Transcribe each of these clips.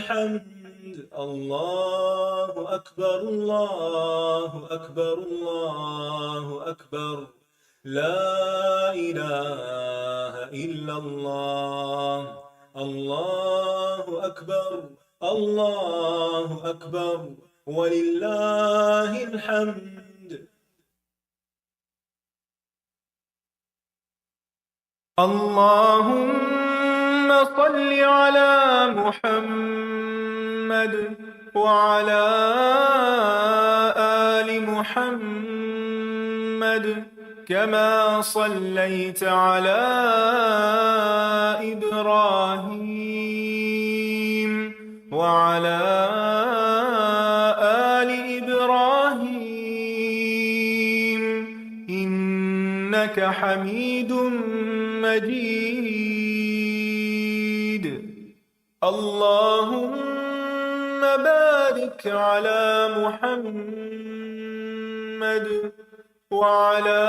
الحمد الله أكبر الله أكبر الله أكبر لا إله إلا الله الله أكبر الله أكبر ولله الحمد اللهم صل على محمد وعلى آل محمد كما صليت على إبراهيم وعلى آل إبراهيم إنك حميد مجيد اللهم بارك على محمد وعلى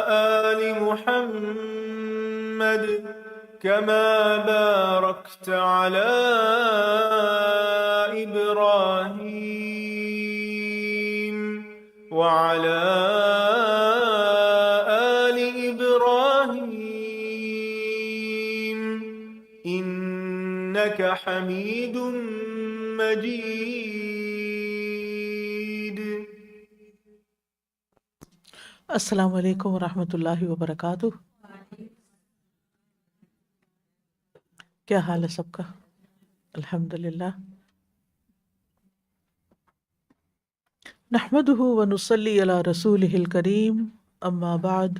آل محمد كما باركت على إبراهيم وعلى آل إبراهيم إنك حميد مجيد. السلام علیکم ورحمۃ اللہ وبرکاتہ. کیا حال ہے سب کا؟ الحمدللہ. نحمده ونصلی علی رسولہ الکریم، اما بعد،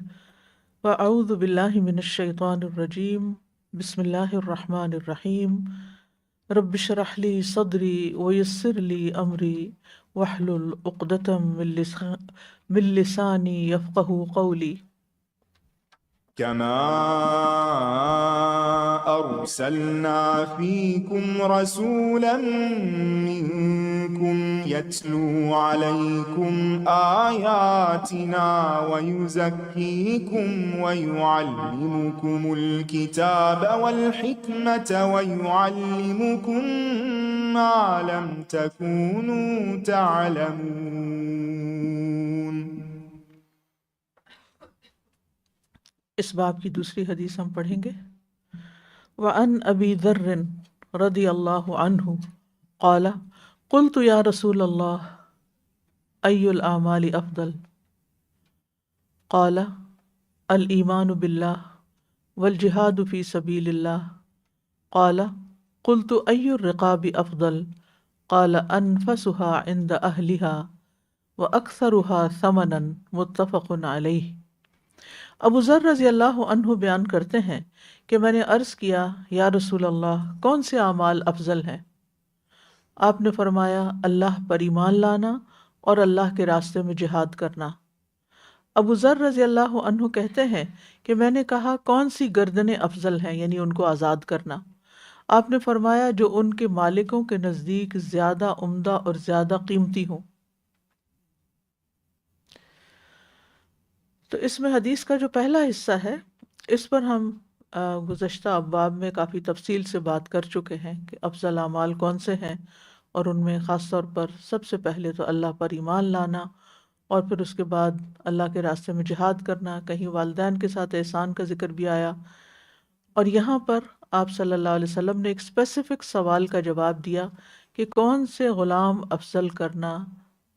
فاعوذ باللہ من الشیطان الرجیم، بسم اللہ الرحمن الرحیم. رب اشرح لی صدری ویسر لی امری واحلل عقدۃ من لسانی یفقہوا قولی. كما أرسلنا فيكم رسولا منكم يتلو عليكم آياتنا ويزكيكم ويعلمكم الكتاب والحكمة ويعلمكم ما لم تكونوا تعلمون. اس باب کی دوسری حدیث ہم پڑھیں گے. وعن ابی ذر رضی اللہ عنہ قال قلت یا رسول اللہ ای الاعمال افضل؟ قال الایمان باللہ والجہاد فی سبیل اللہ. قال قلت ای الرقاب افضل؟ قال انفسها عند اہلها واکثرها ثمنا. متفق علیہ. ابو ذر رضی اللہ عنہ بیان کرتے ہیں کہ میں نے عرض کیا یا رسول اللہ کون سے اعمال افضل ہیں؟ آپ نے فرمایا اللہ پر ایمان لانا اور اللہ کے راستے میں جہاد کرنا. ابو ذر رضی اللہ عنہ کہتے ہیں کہ میں نے کہا کون سی گردنیں افضل ہیں، یعنی ان کو آزاد کرنا. آپ نے فرمایا جو ان کے مالکوں کے نزدیک زیادہ عمدہ اور زیادہ قیمتی ہوں. تو اس میں حدیث کا جو پہلا حصہ ہے اس پر ہم گزشتہ ابواب میں کافی تفصیل سے بات کر چکے ہیں کہ افضل اعمال کون سے ہیں، اور ان میں خاص طور پر سب سے پہلے تو اللہ پر ایمان لانا، اور پھر اس کے بعد اللہ کے راستے میں جہاد کرنا. کہیں والدین کے ساتھ احسان کا ذکر بھی آیا، اور یہاں پر آپ صلی اللہ علیہ وسلم نے ایک اسپیسیفک سوال کا جواب دیا کہ کون سے غلام افضل کرنا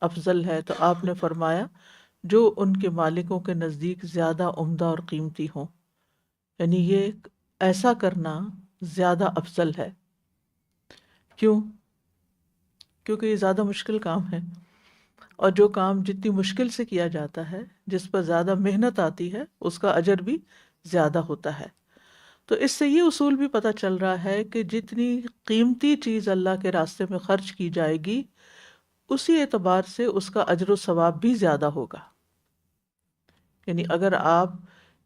افضل ہے. تو آپ نے فرمایا جو ان کے مالکوں کے نزدیک زیادہ عمدہ اور قیمتی ہوں، یعنی یہ ایسا کرنا زیادہ افضل ہے. کیونکہ یہ زیادہ مشکل کام ہے، اور جو کام جتنی مشکل سے کیا جاتا ہے، جس پر زیادہ محنت آتی ہے، اس کا اجر بھی زیادہ ہوتا ہے. تو اس سے یہ اصول بھی پتہ چل رہا ہے کہ جتنی قیمتی چیز اللہ کے راستے میں خرچ کی جائے گی اسی اعتبار سے اس کا اجر و ثواب بھی زیادہ ہوگا. یعنی اگر آپ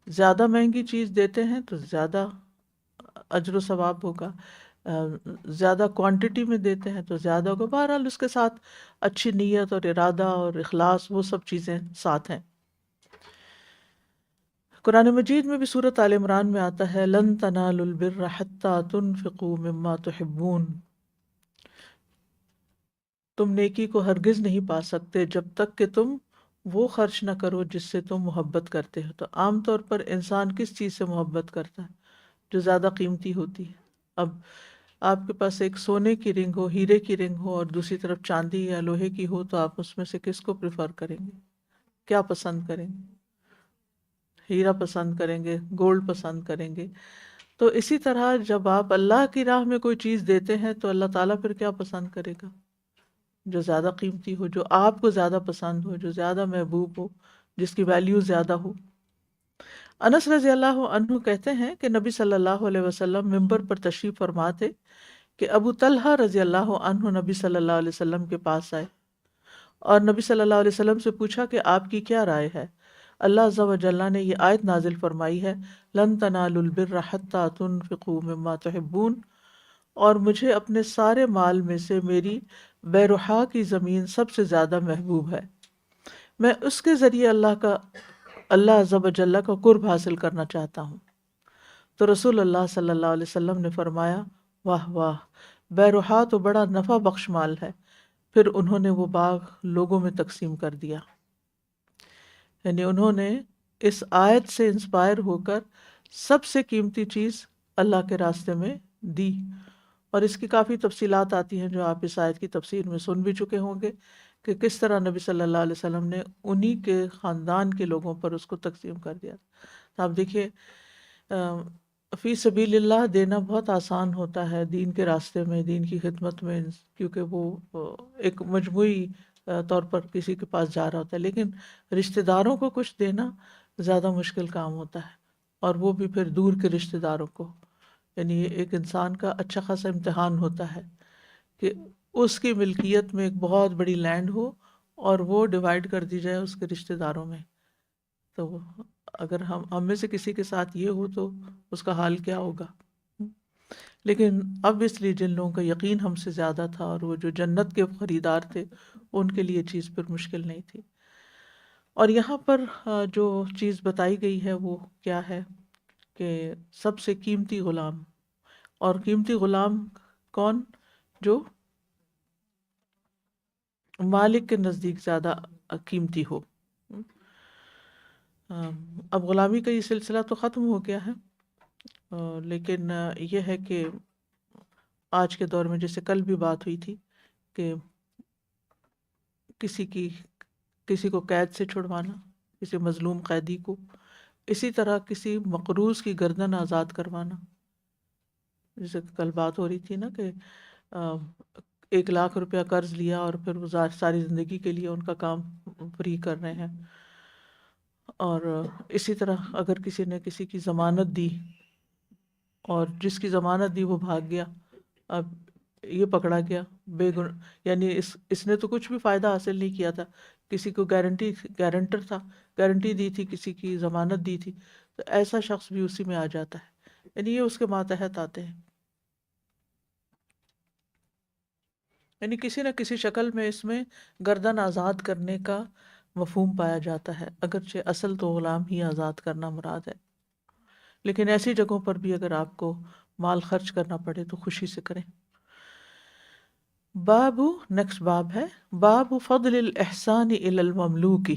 زیادہ مہنگی چیز دیتے ہیں تو زیادہ اجر و ثواب ہوگا، زیادہ کوانٹٹی میں دیتے ہیں تو زیادہ ہوگا. بہرحال اس کے ساتھ اچھی نیت اور ارادہ اور اخلاص وہ سب چیزیں ساتھ ہیں. قرآن مجید میں بھی سورۃ آل عمران میں آتا ہے لن تنالوا البر حتی تنفقوا مما تحبون، تم نیکی کو ہرگز نہیں پا سکتے جب تک کہ تم وہ خرچ نہ کرو جس سے تم محبت کرتے ہو۔ تو عام طور پر انسان کس چیز سے محبت کرتا ہے؟ جو زیادہ قیمتی ہوتی ہے۔ اب آپ کے پاس ایک سونے کی رنگ ہو، ہیرے کی رنگ ہو، اور دوسری طرف چاندی یا لوہے کی ہو، تو آپ اس میں سے کس کو پریفر کریں گے؟ کیا پسند کریں گے؟ ہیرا پسند کریں گے، گولڈ پسند کریں گے۔ تو اسی طرح جب آپ اللہ کی راہ میں کوئی چیز دیتے ہیں تو اللہ تعالیٰ پھر کیا پسند کرے گا؟ جو زیادہ قیمتی ہو، جو آپ کو زیادہ پسند ہو، جو زیادہ محبوب ہو، جس کی ویلیو زیادہ ہو۔ انس رضی اللہ عنہ کہتے ہیں کہ نبی صلی اللہ علیہ وسلم ممبر پر تشریف فرما تھے کہ ابو طلحہ رضی اللہ عنہ نبی صلی اللہ علیہ وسلم کے پاس آئے اور نبی صلی اللہ علیہ وسلم سے پوچھا کہ آپ کی کیا رائے ہے؟ اللہ عز و جل نے یہ آیت نازل فرمائی ہے لن تنالوا البر حتی تنفقوا مما تحبون، اور مجھے اپنے سارے مال میں سے میری بیرحا کی زمین سب سے زیادہ محبوب ہے، میں اس کے ذریعے اللہ عز و جل کا قرب حاصل کرنا چاہتا ہوں۔ تو رسول اللہ صلی اللہ علیہ وسلم نے فرمایا واہ واہ، بیرحا تو بڑا نفع بخش مال ہے۔ پھر انہوں نے وہ باغ لوگوں میں تقسیم کر دیا، یعنی انہوں نے اس آیت سے انسپائر ہو کر سب سے قیمتی چیز اللہ کے راستے میں دی۔ اور اس کی کافی تفصیلات آتی ہیں جو آپ اس آیت کی تفسیر میں سن بھی چکے ہوں گے کہ کس طرح نبی صلی اللہ علیہ وسلم نے انہی کے خاندان کے لوگوں پر اس کو تقسیم کر دیا۔ تو آپ دیکھیے فی سبیل اللہ دینا بہت آسان ہوتا ہے دین کے راستے میں، دین کی خدمت میں، کیونکہ وہ ایک مجموعی طور پر کسی کے پاس جا رہا ہوتا ہے، لیکن رشتہ داروں کو کچھ دینا زیادہ مشکل کام ہوتا ہے، اور وہ بھی پھر دور کے رشتہ داروں کو۔ یعنی یہ ایک انسان کا اچھا خاصا امتحان ہوتا ہے کہ اس کی ملکیت میں ایک بہت بڑی لینڈ ہو اور وہ ڈیوائیڈ کر دی جائے اس کے رشتہ داروں میں۔ تو اگر ہم میں سے کسی کے ساتھ یہ ہو تو اس کا حال کیا ہوگا؟ لیکن اب اس لیے جن لوگوں کا یقین ہم سے زیادہ تھا اور وہ جو جنت کے خریدار تھے، ان کے لیے چیز پھر مشکل نہیں تھی۔ اور یہاں پر جو چیز بتائی گئی ہے وہ کیا ہے کہ سب سے قیمتی غلام، اور قیمتی غلام کون؟ جو مالک کے نزدیک زیادہ قیمتی ہو۔ اب غلامی کا یہ سلسلہ تو ختم ہو گیا ہے، لیکن یہ ہے کہ آج کے دور میں جیسے کل بھی بات ہوئی تھی کہ کسی کو قید سے چھڑوانا، کسی مظلوم قیدی کو، اسی طرح کسی مقروض کی گردن آزاد کروانا۔ جیسے کل بات ہو رہی تھی نا کہ 1,00,000 روپیہ قرض لیا اور پھر وہ ساری زندگی کے لیے ان کا کام فری کر رہے ہیں۔ اور اسی طرح اگر کسی نے کسی کی ضمانت دی اور جس کی ضمانت دی وہ بھاگ گیا، اب یہ پکڑا گیا یعنی اس نے تو کچھ بھی فائدہ حاصل نہیں کیا تھا، کسی کو گارنٹر تھا، گارنٹی دی تھی، کسی کی ضمانت دی تھی، تو ایسا شخص بھی اسی میں آ جاتا ہے، یعنی یہ اس کے ماتحت آتے ہیں۔ یعنی کسی نہ کسی شکل میں اس میں گردن آزاد کرنے کا مفہوم پایا جاتا ہے، اگرچہ اصل تو غلام ہی آزاد کرنا مراد ہے، لیکن ایسی جگہوں پر بھی اگر آپ کو مال خرچ کرنا پڑے تو خوشی سے کریں۔ نیکسٹ باب ہے باب فضل الاحسان الی المملوک،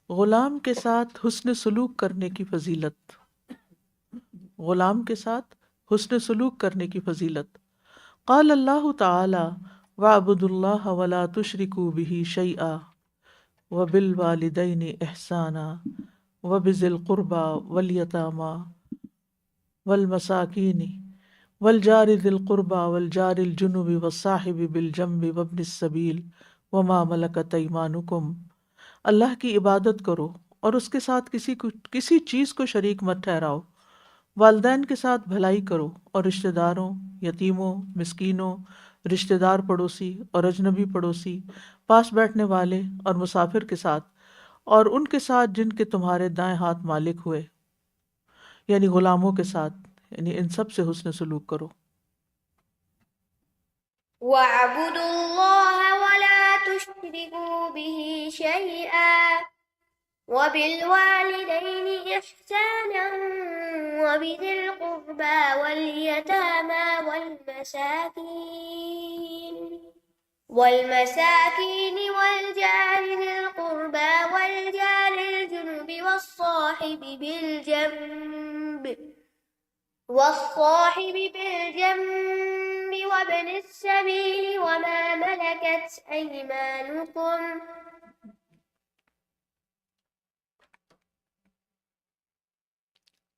غلام کے ساتھ حسن سلوک کرنے کی فضیلت۔ غلام کے ساتھ حسن سلوک کرنے کی فضیلت۔ قال اللہ تعالی وَاعْبُدُوا اللَّهَ وَلَا تُشْرِكُوا بِهِ شَيْئًا وَبِالْوَالِدَيْنِ إِحْسَانًا وَبِذِي الْقُرْبَى وَالْيَتَامَى وَالْمَسَاكِينِ وَالْجَارِ ذِي الْقُرْبَى وَالْجَارِ الْجُنُبِ وَالصَّاحِبِ بِالْجَنبِ وَابْنِ السَّبِيلِ وَمَا مَلَكَتْ أَيْمَانُكُمْ، اللہ کی عبادت کرو اور اس کے ساتھ کسی چیز کو شریک مت ٹھہراؤ، والدین کے ساتھ بھلائی کرو اور رشتہ داروں، یتیموں، مسکینوں، رشتہ دار پڑوسی اور اجنبی پڑوسی، پاس بیٹھنے والے اور مسافر کے ساتھ، اور ان کے ساتھ جن کے تمہارے دائیں ہاتھ مالک ہوئے، یعنی غلاموں کے ساتھ، یعنی ان سب سے حسن سلوک کرو۔ وَاعْبُدُوا اللَّهَ وَلَا تُشْرِكُوا بِهِ شَيْئًا وبالوالدين إحسانا وبذي القربى واليتامى والمساكين والجار ذي القربى والجار الجنب والصاحب بالجنب وابن السبيل وما ملكت أيمانكم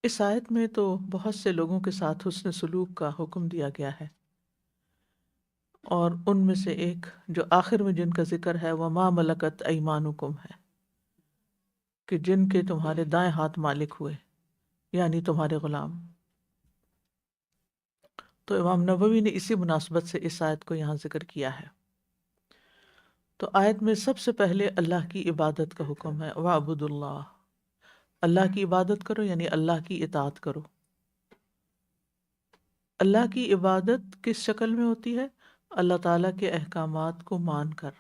اس آیت میں تو بہت سے لوگوں کے ساتھ حسن سلوک کا حکم دیا گیا ہے، اور ان میں سے ایک جو آخر میں جن کا ذکر ہے وَمَا مَلَكَتْ أَيْمَانُكُمْ ہے، کہ جن کے تمہارے دائیں ہاتھ مالک ہوئے، یعنی تمہارے غلام۔ تو امام نووی نے اسی مناسبت سے اس آیت کو یہاں ذکر کیا ہے۔ تو آیت میں سب سے پہلے اللہ کی عبادت کا حکم ہے، وَاعْبُدُوا اللَّهَ، اللہ کی عبادت کرو یعنی اللہ کی اطاعت کرو۔ اللہ کی عبادت کس شکل میں ہوتی ہے؟ اللہ تعالیٰ کے احکامات کو مان کر،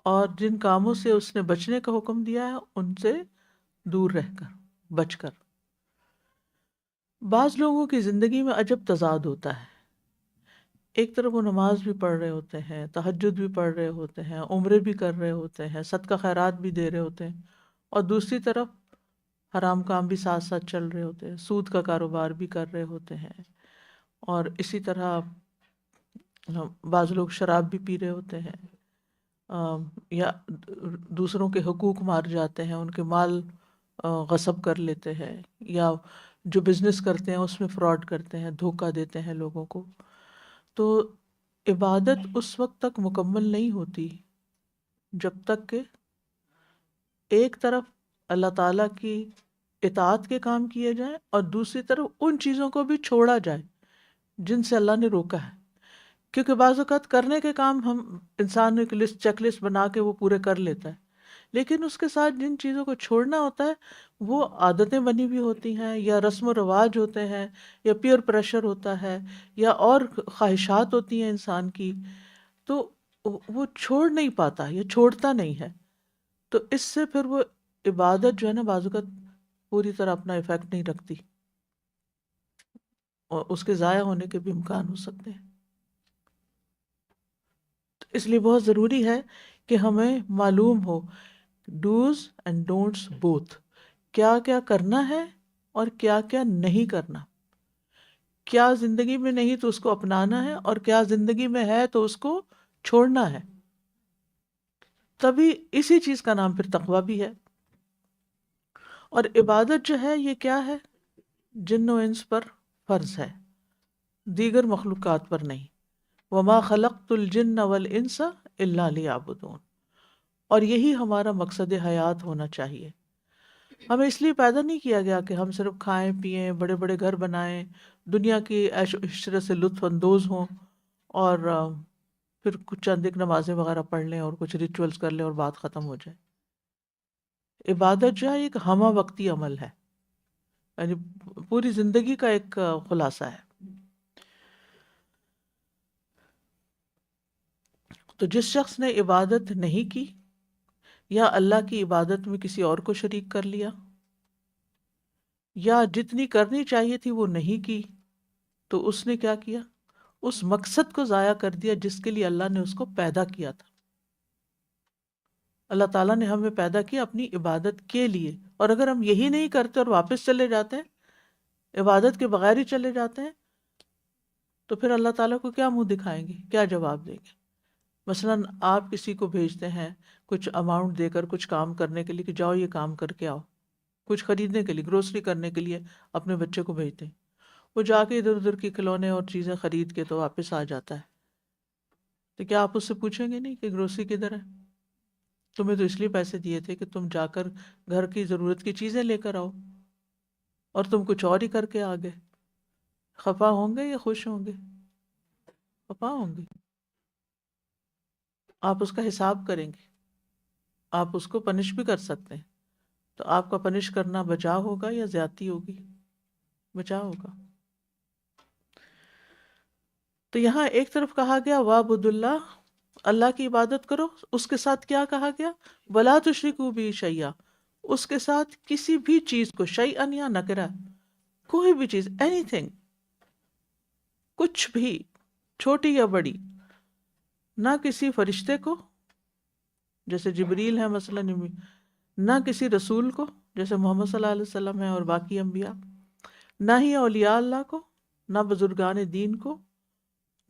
اور جن کاموں سے اس نے بچنے کا حکم دیا ہے ان سے دور رہ کر، بچ کر۔ بعض لوگوں کی زندگی میں عجب تضاد ہوتا ہے، ایک طرف وہ نماز بھی پڑھ رہے ہوتے ہیں، تہجد بھی پڑھ رہے ہوتے ہیں، عمرے بھی کر رہے ہوتے ہیں، صدقہ خیرات بھی دے رہے ہوتے ہیں، اور دوسری طرف حرام کام بھی ساتھ ساتھ چل رہے ہوتے ہیں، سود کا کاروبار بھی کر رہے ہوتے ہیں، اور اسی طرح بعض لوگ شراب بھی پی رہے ہوتے ہیں، یا دوسروں کے حقوق مار جاتے ہیں، ان کے مال غصب کر لیتے ہیں، یا جو بزنس کرتے ہیں اس میں فراڈ کرتے ہیں، دھوکہ دیتے ہیں لوگوں کو۔ تو عبادت اس وقت تک مکمل نہیں ہوتی جب تک کہ ایک طرف اللہ تعالیٰ کی اطاعت کے کام کیے جائیں اور دوسری طرف ان چیزوں کو بھی چھوڑا جائے جن سے اللہ نے روکا ہے، کیونکہ بعض اوقات کرنے کے کام ہم انسان ایک چیک لسٹ بنا کے وہ پورے کر لیتا ہے، لیکن اس کے ساتھ جن چیزوں کو چھوڑنا ہوتا ہے وہ عادتیں بنی ہوئی ہوتی ہیں، یا رسم و رواج ہوتے ہیں، یا پیئر پریشر ہوتا ہے، یا اور خواہشات ہوتی ہیں انسان کی، تو وہ چھوڑ نہیں پاتا یا چھوڑتا نہیں ہے۔ تو اس سے پھر وہ عبادت جو ہے نا بعض اوقات پوری طرح اپنا ایفیکٹ نہیں رکھتی، اور اس کے ضائع ہونے کے بھی امکان ہو سکتے ہیں۔ تو اس لیے بہت ضروری ہے کہ ہمیں معلوم ہو ڈوز اینڈ ڈونٹس بوتھ، کیا کیا کرنا ہے اور کیا کیا نہیں کرنا، کیا زندگی میں نہیں تو اس کو اپنانا ہے، اور کیا زندگی میں ہے تو اس کو چھوڑنا ہے۔ تبھی اسی چیز کا نام پھر تقویٰ بھی ہے۔ اور عبادت جو ہے یہ کیا ہے؟ جن و انس پر فرض ہے، دیگر مخلوقات پر نہیں۔ وما خلقت الجن والانس الا لیعبدون، اور یہی ہمارا مقصد حیات ہونا چاہیے۔ ہمیں اس لیے پیدا نہیں کیا گیا کہ ہم صرف کھائیں پئیں، بڑے بڑے گھر بنائیں، دنیا کی عیش و عشرت سے لطف اندوز ہوں، اور پھر کچھ چند ایک نمازیں وغیرہ پڑھ لیں اور کچھ ریچولز کر لیں اور بات ختم ہو جائے۔ عبادت جو ہے ایک ہمہ وقتی عمل ہے، یعنی پوری زندگی کا ایک خلاصہ ہے۔ تو جس شخص نے عبادت نہیں کی یا اللہ کی عبادت میں کسی اور کو شریک کر لیا، یا جتنی کرنی چاہیے تھی وہ نہیں کی، تو اس نے کیا کیا؟ اس مقصد کو ضائع کر دیا جس کے لیے اللہ نے اس کو پیدا کیا تھا۔ اللہ تعالیٰ نے ہمیں پیدا کیا اپنی عبادت کے لیے، اور اگر ہم یہی نہیں کرتے اور واپس چلے جاتے ہیں، عبادت کے بغیر ہی چلے جاتے ہیں، تو پھر اللہ تعالیٰ کو کیا منہ دکھائیں گے، کیا جواب دیں گے؟ مثلاً آپ کسی کو بھیجتے ہیں کچھ اماؤنٹ دے کر کچھ کام کرنے کے لیے کہ جاؤ یہ کام کر کے آؤ، کچھ خریدنے کے لیے، گروسری کرنے کے لیے اپنے بچے کو بھیجتے ہیں، وہ جا کے ادھر ادھر کے کھلونے اور چیزیں خرید کے تو واپس آ جاتا ہے، تو کیا آپ اس سے پوچھیں گے نہیں کہ گروسری کدھر ہے؟ تمہیں تو اس لیے پیسے دیے تھے کہ تم جا کر گھر کی ضرورت کی چیزیں لے کر آؤ، اور تم کچھ اور ہی کر کے آ گئے۔ خفا ہوں گے یا خوش ہوں گے؟ خفا ہوں گے۔ آپ اس کا حساب کریں گے، آپ اس کو پنش بھی کر سکتے ہیں، تو آپ کا پنش کرنا بچا ہوگا یا زیادتی ہوگی؟ بچا ہوگا۔ تو یہاں ایک طرف کہا گیا وَاعْبُدُوا اللَّهَ، اللہ کی عبادت کرو، اس کے ساتھ کیا کہا گیا؟ وَلَا تُشْرِكُوا بِهِ شَيْئًا، اس کے ساتھ کسی بھی چیز کو، شیئن یا نکرہ، کوئی بھی چیز، اینی تھنگ، کچھ بھی، چھوٹی یا بڑی، نہ کسی فرشتے کو جیسے جبریل ہے مثلا، نہ کسی رسول کو جیسے محمد صلی اللہ علیہ وسلم ہے اور باقی انبیاء، نہ ہی اولیاء اللہ کو، نہ بزرگان دین کو،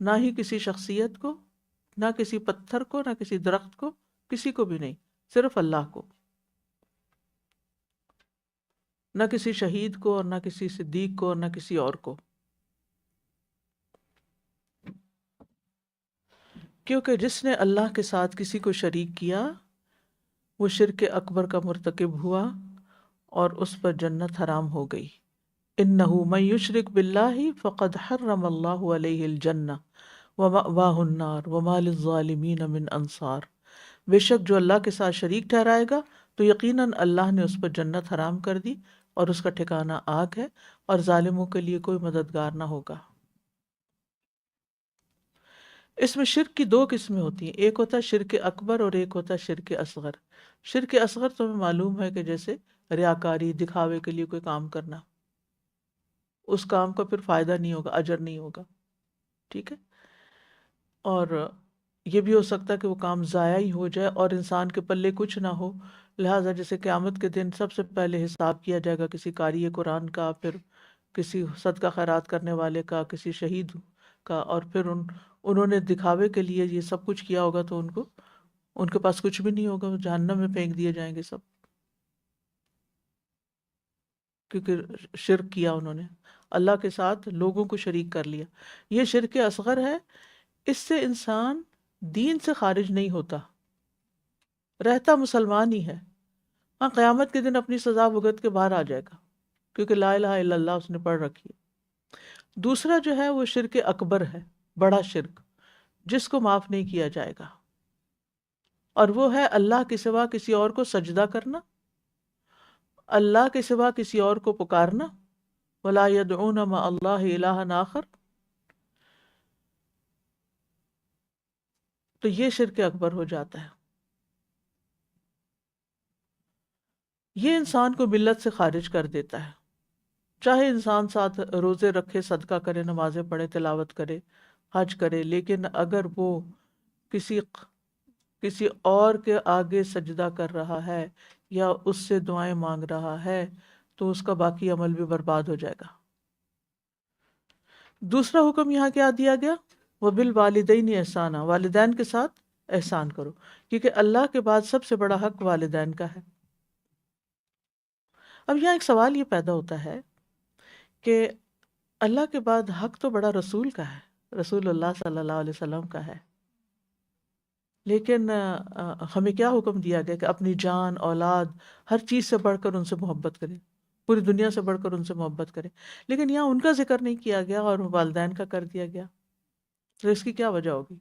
نہ ہی کسی شخصیت کو، نہ کسی پتھر کو، نہ کسی درخت کو، کسی کو بھی نہیں، صرف اللہ کو، نہ کسی شہید کو اور نہ کسی صدیق کو اور نہ کسی اور کو، کیونکہ جس نے اللہ کے ساتھ کسی کو شریک کیا وہ شرک اکبر کا مرتکب ہوا اور اس پر جنت حرام ہو گئی۔ انہ من یشرک باللہ فقد حرم اللہ علیہ الجنہ ومأواہ النار وما للظالمین من انصار، بے شک جو اللہ کے ساتھ شریک ٹھہرائے گا تو یقیناً اللہ نے اس پر جنت حرام کر دی اور اس کا ٹھکانہ آگ ہے اور ظالموں کے لیے کوئی مددگار نہ ہوگا۔ اس میں شرک کی دو قسمیں ہوتی ہیں، ایک ہوتا ہے شرک اکبر اور ایک ہوتا ہے شرک اصغر۔ شرک اصغر تو ہمیں معلوم ہے کہ جیسے ریاکاری، دکھاوے کے لیے کوئی کام کرنا، اس کام کا پھر فائدہ نہیں ہوگا، اجر نہیں ہوگا، ٹھیک ہے، اور یہ بھی ہو سکتا ہے کہ وہ کام ضائع ہی ہو جائے اور انسان کے پلے کچھ نہ ہو، لہٰذا جیسے قیامت کے دن سب سے پہلے حساب کیا جائے گا کسی قاری قرآن کا، پھر کسی صدقہ خیرات کرنے والے کا، کسی شہید کا، اور پھر انہوں نے دکھاوے کے لیے یہ سب کچھ کیا ہوگا تو ان کے پاس کچھ بھی نہیں ہوگا، وہ جہنم میں پھینک دیے جائیں گے سب، کیونکہ شرک کیا انہوں نے، اللہ کے ساتھ لوگوں کو شریک کر لیا۔ یہ شرک اصغر ہے، اس سے انسان دین سے خارج نہیں ہوتا، رہتا مسلمان ہی ہے، ہاں قیامت کے دن اپنی سزا بھگت کے باہر آ جائے گا کیونکہ لا الہ الا اللہ اس نے پڑھ رکھی ہے۔ دوسرا جو ہے وہ شرک اکبر ہے، بڑا شرک، جس کو معاف نہیں کیا جائے گا، اور وہ ہے اللہ کے سوا کسی اور کو سجدہ کرنا، اللہ کے سوا کسی اور کو پکارنا، وَلَا يَدْعُونَ مَعَ اللَّهِ إِلَٰهًا آخر، تو یہ شرک اکبر ہو جاتا ہے، یہ انسان کو ملت سے خارج کر دیتا ہے، چاہے انسان ساتھ روزے رکھے، صدقہ کرے، نمازیں پڑھے، تلاوت کرے، حج کرے، لیکن اگر وہ کسی اور کے آگے سجدہ کر رہا ہے یا اس سے دعائیں مانگ رہا ہے تو اس کا باقی عمل بھی برباد ہو جائے گا۔ دوسرا حکم یہاں کیا دیا گیا؟ وَبِالْوَالِدَيْنِ احسانا، والدین کے ساتھ احسان کرو، کیونکہ اللہ کے بعد سب سے بڑا حق والدین کا ہے۔ اب یہاں ایک سوال یہ پیدا ہوتا ہے کہ اللہ کے بعد حق تو بڑا رسول کا ہے، رسول اللہ صلی اللہ علیہ وسلم کا ہے، لیکن ہمیں کیا حکم دیا گیا کہ اپنی جان، اولاد، ہر چیز سے بڑھ کر ان سے محبت کریں، پوری دنیا سے بڑھ کر ان سے محبت کریں، لیکن یہاں ان کا ذکر نہیں کیا گیا اور والدین کا کر دیا گیا، تو اس کی کیا وجہ ہوگی؟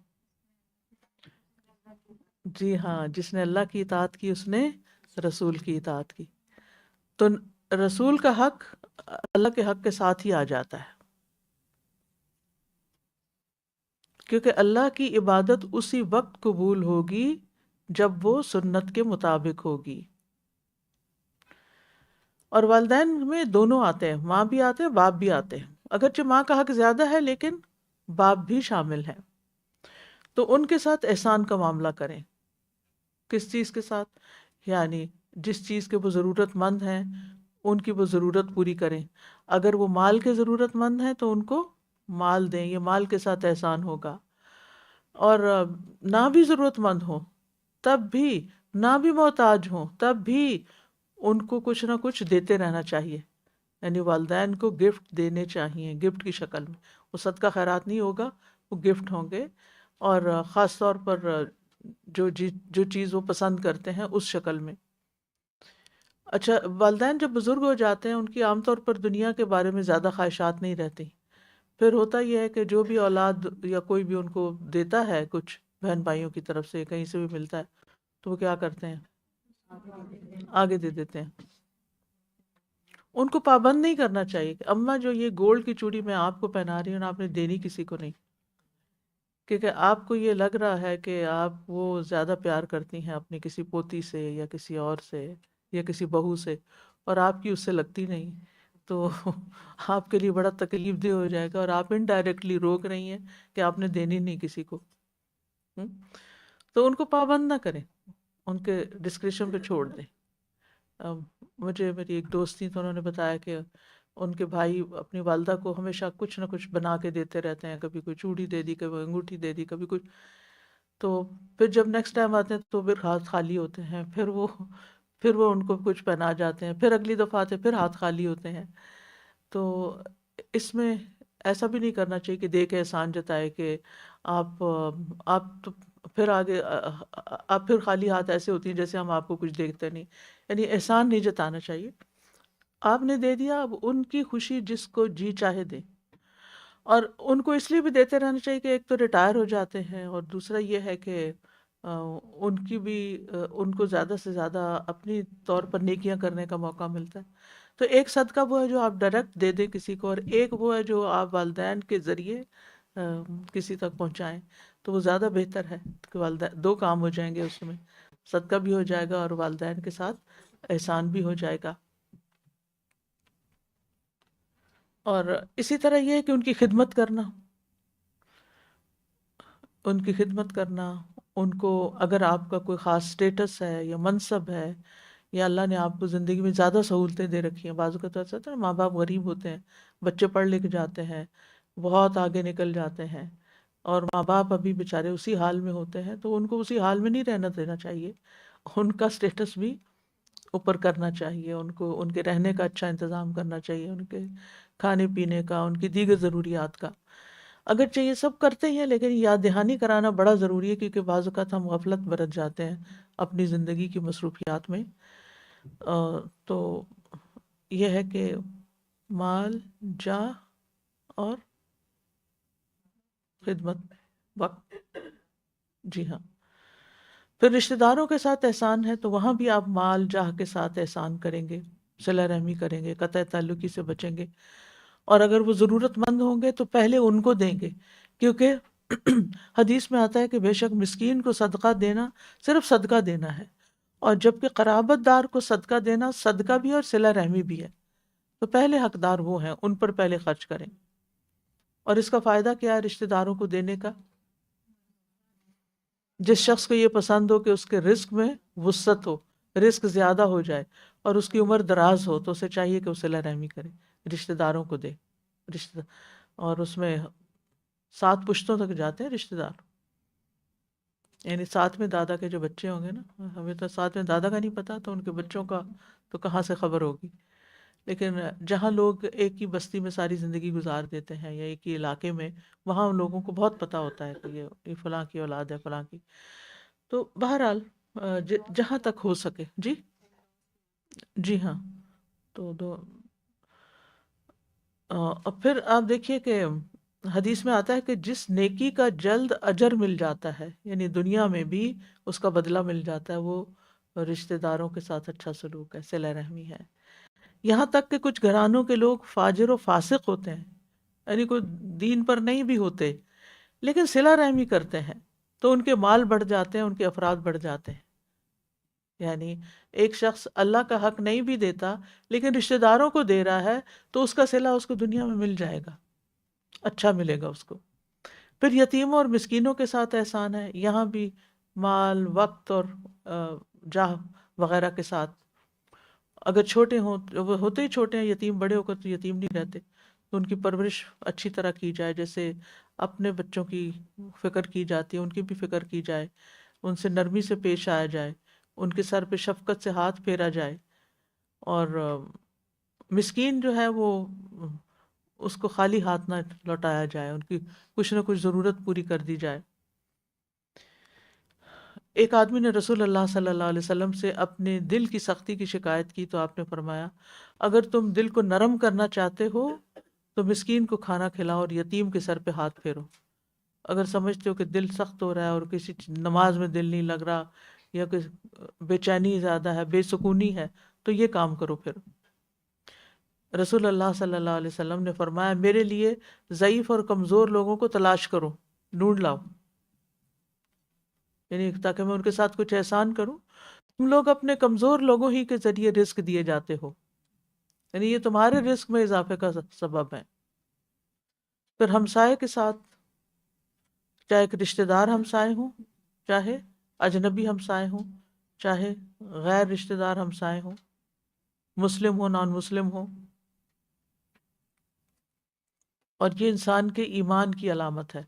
جی ہاں، جس نے اللہ کی اطاعت کی اس نے رسول کی اطاعت کی، تو رسول کا حق اللہ کے حق کے ساتھ ہی آ جاتا ہے، کیونکہ اللہ کی عبادت اسی وقت قبول ہوگی جب وہ سنت کے مطابق ہوگی، اور والدین میں دونوں آتے ہیں، ماں بھی آتے ہیں، باپ بھی آتے ہیں، اگرچہ ماں کا حق زیادہ ہے لیکن باپ بھی شامل ہیں، تو ان کے ساتھ احسان کا معاملہ کریں۔ کس چیز کے ساتھ؟ یعنی جس چیز کے وہ ضرورت مند ہیں ان کی وہ ضرورت پوری کریں، اگر وہ مال کے ضرورت مند ہیں تو ان کو مال دیں، یہ مال کے ساتھ احسان ہوگا، اور نہ بھی ضرورت مند ہوں تب بھی، نہ بھی محتاج ہوں تب بھی ان کو کچھ نہ کچھ دیتے رہنا چاہیے، یعنی والدین کو گفٹ دینے چاہیے، گفٹ کی شکل میں، وہ صدقہ خیرات نہیں ہوگا، وہ گفٹ ہوں گے، اور خاص طور پر جو چیز وہ پسند کرتے ہیں اس شکل میں۔ اچھا، والدین جب بزرگ ہو جاتے ہیں ان کی عام طور پر دنیا کے بارے میں زیادہ خواہشات نہیں رہتی، پھر ہوتا یہ ہے کہ جو بھی اولاد یا کوئی بھی ان کو دیتا ہے کچھ بہن بھائیوں کی طرف سے کہیں سے بھی ملتا ہے تو وہ کیا کرتے ہیں؟ آگے دے دیتے ہیں۔ ان کو پابند نہیں کرنا چاہیے کہ اماں جو یہ گولڈ کی چوڑی میں آپ کو پہنا رہی ہوں آپ نے دینی کسی کو نہیں، کیونکہ آپ کو یہ لگ رہا ہے کہ آپ وہ زیادہ پیار کرتی ہیں اپنی کسی پوتی سے یا کسی اور سے یا کسی بہو سے، اور آپ کی اس سے لگتی نہیں، تو آپ کے لیے بڑا تکلیف دہ ہو جائے گا، اور آپ انڈائریکٹلی روک رہی ہیں کہ آپ نے دینی نہیں کسی کو۔ ہم؟ تو ان کو پابند نہ کریں، ان کے ڈسکریشن پہ چھوڑ دیں۔ مجھے میری ایک دوست تھی تو انہوں نے بتایا کہ ان کے بھائی اپنی والدہ کو ہمیشہ کچھ نہ کچھ بنا کے دیتے رہتے ہیں، کبھی کوئی چوڑی دے دی، کبھی انگوٹھی دے دی، کبھی کچھ، تو پھر جب نیکسٹ ٹائم آتے ہیں تو پھر ہاتھ خالی ہوتے ہیں، پھر وہ ان کو کچھ پہنا جاتے ہیں، پھر اگلی دفعہ آتے ہیں پھر ہاتھ خالی ہوتے ہیں۔ تو اس میں ایسا بھی نہیں کرنا چاہیے کہ دے کے احسان جتائے کہ آپ تو پھر آگے آپ پھر خالی ہاتھ ایسے ہوتی ہیں جیسے ہم آپ کو کچھ دیکھتے نہیں، یعنی احسان نہیں جتانا چاہیے۔ آپ نے دے دیا، اب ان کی خوشی جس کو جی چاہے دے، اور ان کو اس لیے بھی دیتے رہنا چاہیے کہ ایک تو ریٹائر ہو جاتے ہیں، اور دوسرا یہ ہے کہ ان کی بھی ان کو زیادہ سے زیادہ اپنی طور پر نیکیاں کرنے کا موقع ملتا ہے۔ تو ایک صدقہ وہ ہے جو آپ ڈائریکٹ دے دیں کسی کو، اور ایک وہ ہے جو آپ والدین کے ذریعے کسی تک پہنچائیں، تو وہ زیادہ بہتر ہے کہ والدین دو کام ہو جائیں گے، اس میں صدقہ بھی ہو جائے گا اور والدین کے ساتھ احسان بھی ہو جائے گا۔ اور اسی طرح یہ ہے کہ ان کی خدمت کرنا، ان کی خدمت کرنا، ان کو اگر آپ کا کوئی خاص سٹیٹس ہے یا منصب ہے، یا اللہ نے آپ کو زندگی میں زیادہ سہولتیں دے رکھی ہیں، بعض اوقات ایسا ہوتا ہے نا، ماں باپ غریب ہوتے ہیں، بچے پڑھ لکھ جاتے ہیں، بہت آگے نکل جاتے ہیں، اور ماں باپ ابھی بیچارے اسی حال میں ہوتے ہیں، تو ان کو اسی حال میں نہیں رہنا دینا چاہیے، ان کا سٹیٹس بھی اوپر کرنا چاہیے، ان کو ان کے رہنے کا اچھا انتظام کرنا چاہیے، ان کے کھانے پینے کا، ان کی دیگر ضروریات کا۔ اگرچہ یہ سب کرتے ہیں لیکن یاد دہانی کرانا بڑا ضروری ہے، کیونکہ بعض اوقات ہم غفلت برت جاتے ہیں اپنی زندگی کی مصروفیات میں۔ تو یہ ہے کہ مال، جاہ اور خدمت، وقت، جی ہاں۔ پھر رشتہ داروں کے ساتھ احسان ہے، تو وہاں بھی آپ مال جاہ کے ساتھ احسان کریں گے، صلہ رحمی کریں گے، قطع تعلقی سے بچیں گے، اور اگر وہ ضرورت مند ہوں گے تو پہلے ان کو دیں گے، کیونکہ حدیث میں آتا ہے کہ بے شک مسکین کو صدقہ دینا صرف صدقہ دینا ہے، اور جبکہ قرابت دار کو صدقہ دینا صدقہ بھی اور صلہ رحمی بھی ہے، تو پہلے حقدار وہ ہیں، ان پر پہلے خرچ کریں۔ اور اس کا فائدہ کیا ہے رشتہ داروں کو دینے کا؟ جس شخص کو یہ پسند ہو کہ اس کے رزق میں وسعت ہو، رزق زیادہ ہو جائے اور اس کی عمر دراز ہو، تو اسے چاہیے کہ وہ صلہ رحمی کرے، رشتہ داروں کو دے، رشتہ، اور اس میں 7 پشتوں تک جاتے ہیں رشتہ دار، یعنی 7ویں دادا کے جو بچے ہوں گے نا، ہمیں تو 7ویں دادا کا نہیں پتا، تو ان کے بچوں کا تو کہاں سے خبر ہوگی، لیکن جہاں لوگ ایک ہی بستی میں ساری زندگی گزار دیتے ہیں یا ایک ہی علاقے میں، وہاں ان لوگوں کو بہت پتہ ہوتا ہے کہ یہ فلاں کی اولاد ہے، فلاں کی۔ تو بہرحال جہاں تک ہو سکے، جی جی ہاں۔ تو اور پھر آپ دیکھیے کہ حدیث میں آتا ہے کہ جس نیکی کا جلد اجر مل جاتا ہے، یعنی دنیا میں بھی اس کا بدلہ مل جاتا ہے، وہ رشتہ داروں کے ساتھ اچھا سلوک ہے، صلہ رحمی ہے۔ یہاں تک کہ کچھ گھرانوں کے لوگ فاجر و فاسق ہوتے ہیں، یعنی کوئی دین پر نہیں بھی ہوتے لیکن صلہ رحمی کرتے ہیں، تو ان کے مال بڑھ جاتے ہیں، ان کے افراد بڑھ جاتے ہیں۔ یعنی ایک شخص اللہ کا حق نہیں بھی دیتا لیکن رشتہ داروں کو دے رہا ہے، تو اس کا صلہ اس کو دنیا میں مل جائے گا، اچھا ملے گا اس کو۔ پھر یتیموں اور مسکینوں کے ساتھ احسان ہے، یہاں بھی مال، وقت اور جاہ وغیرہ کے ساتھ۔ اگر چھوٹے ہوں، وہ ہوتے ہی چھوٹے ہیں یتیم، بڑے ہو کر تو یتیم نہیں رہتے، تو ان کی پرورش اچھی طرح کی جائے، جیسے اپنے بچوں کی فکر کی جاتی ہے ان کی بھی فکر کی جائے، ان سے نرمی سے پیش آیا جائے، ان کے سر پہ شفقت سے ہاتھ پھیرا جائے، اور مسکین جو ہے وہ اس کو خالی ہاتھ نہ لوٹایا جائے، ان کی کچھ نہ کچھ ضرورت پوری کر دی جائے۔ ایک آدمی نے رسول اللہ صلی اللہ علیہ وسلم سے اپنے دل کی سختی کی شکایت کی، تو آپ نے فرمایا اگر تم دل کو نرم کرنا چاہتے ہو تو مسکین کو کھانا کھلاؤ اور یتیم کے سر پہ ہاتھ پھیرو۔ اگر سمجھتے ہو کہ دل سخت ہو رہا ہے اور کسی نماز میں دل نہیں لگ رہا یا کہ بے چینی زیادہ ہے، بے سکونی ہے، تو یہ کام کرو۔ پھر رسول اللہ صلی اللہ علیہ وسلم نے فرمایا میرے لیے ضعیف اور کمزور لوگوں کو تلاش کرو، ڈھونڈ لاؤ، یعنی تاکہ میں ان کے ساتھ کچھ احسان کروں. تم لوگ اپنے کمزور لوگوں ہی کے ذریعے رزق دیے جاتے ہو، یعنی یہ تمہارے رزق میں اضافے کا سبب ہے. پھر ہمسائے کے ساتھ، چاہے ایک رشتہ دار ہمسائے ہوں، چاہے اجنبی ہمسائے ہوں، چاہے غیر رشتہ دار ہمسائے ہوں، مسلم ہو نان مسلم ہو، اور یہ انسان کے ایمان کی علامت ہے.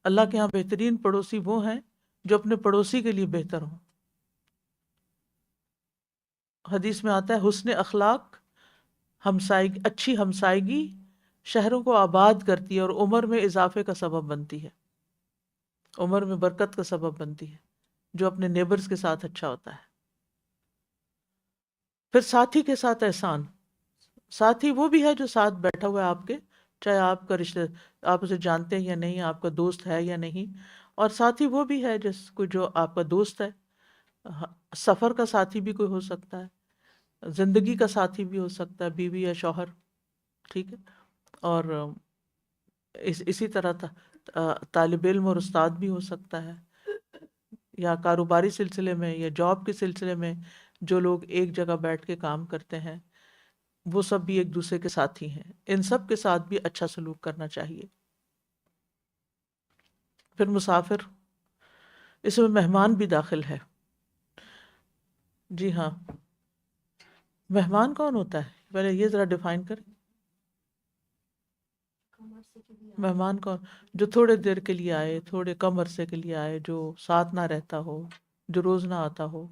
اللہ کے ہاں بہترین پڑوسی وہ ہیں جو اپنے پڑوسی کے لیے بہتر ہوں. حدیث میں آتا ہے حسن اخلاق، ہمسائیگی، اچھی ہمسائیگی شہروں کو آباد کرتی ہے اور عمر میں اضافے کا سبب بنتی ہے، عمر میں برکت کا سبب بنتی ہے جو اپنے نیبرز کے ساتھ اچھا ہوتا ہے. پھر ساتھی کے ساتھ احسان. ساتھی وہ بھی ہے جو ساتھ بیٹھا ہوا ہے آپ کے، چاہے آپ کا رشتہ، آپ اسے جانتے ہیں یا نہیں، آپ کا دوست ہے یا نہیں. اور ساتھی وہ بھی ہے جس کو جو آپ کا دوست ہے. سفر کا ساتھی بھی کوئی ہو سکتا ہے، زندگی کا ساتھی بھی ہو سکتا ہے، بیوی یا شوہر، ٹھیک ہے. اور اسی طرح طالب علم اور استاد بھی ہو سکتا ہے، یا کاروباری سلسلے میں یا جاب کے سلسلے میں جو لوگ ایک جگہ بیٹھ کے کام کرتے ہیں وہ سب بھی ایک دوسرے کے ساتھی ہیں. ان سب کے ساتھ بھی اچھا سلوک کرنا چاہیے. پھر مسافر، اس میں مہمان بھی داخل ہے. جی ہاں، مہمان کون ہوتا ہے؟ پہلے یہ ذرا ڈیفائن کریں. مہمان کون؟ جو تھوڑے دیر کے لیے آئے، تھوڑے کم عرصے کے لیے آئے، جو ساتھ نہ رہتا ہو، جو روز نہ آتا ہو.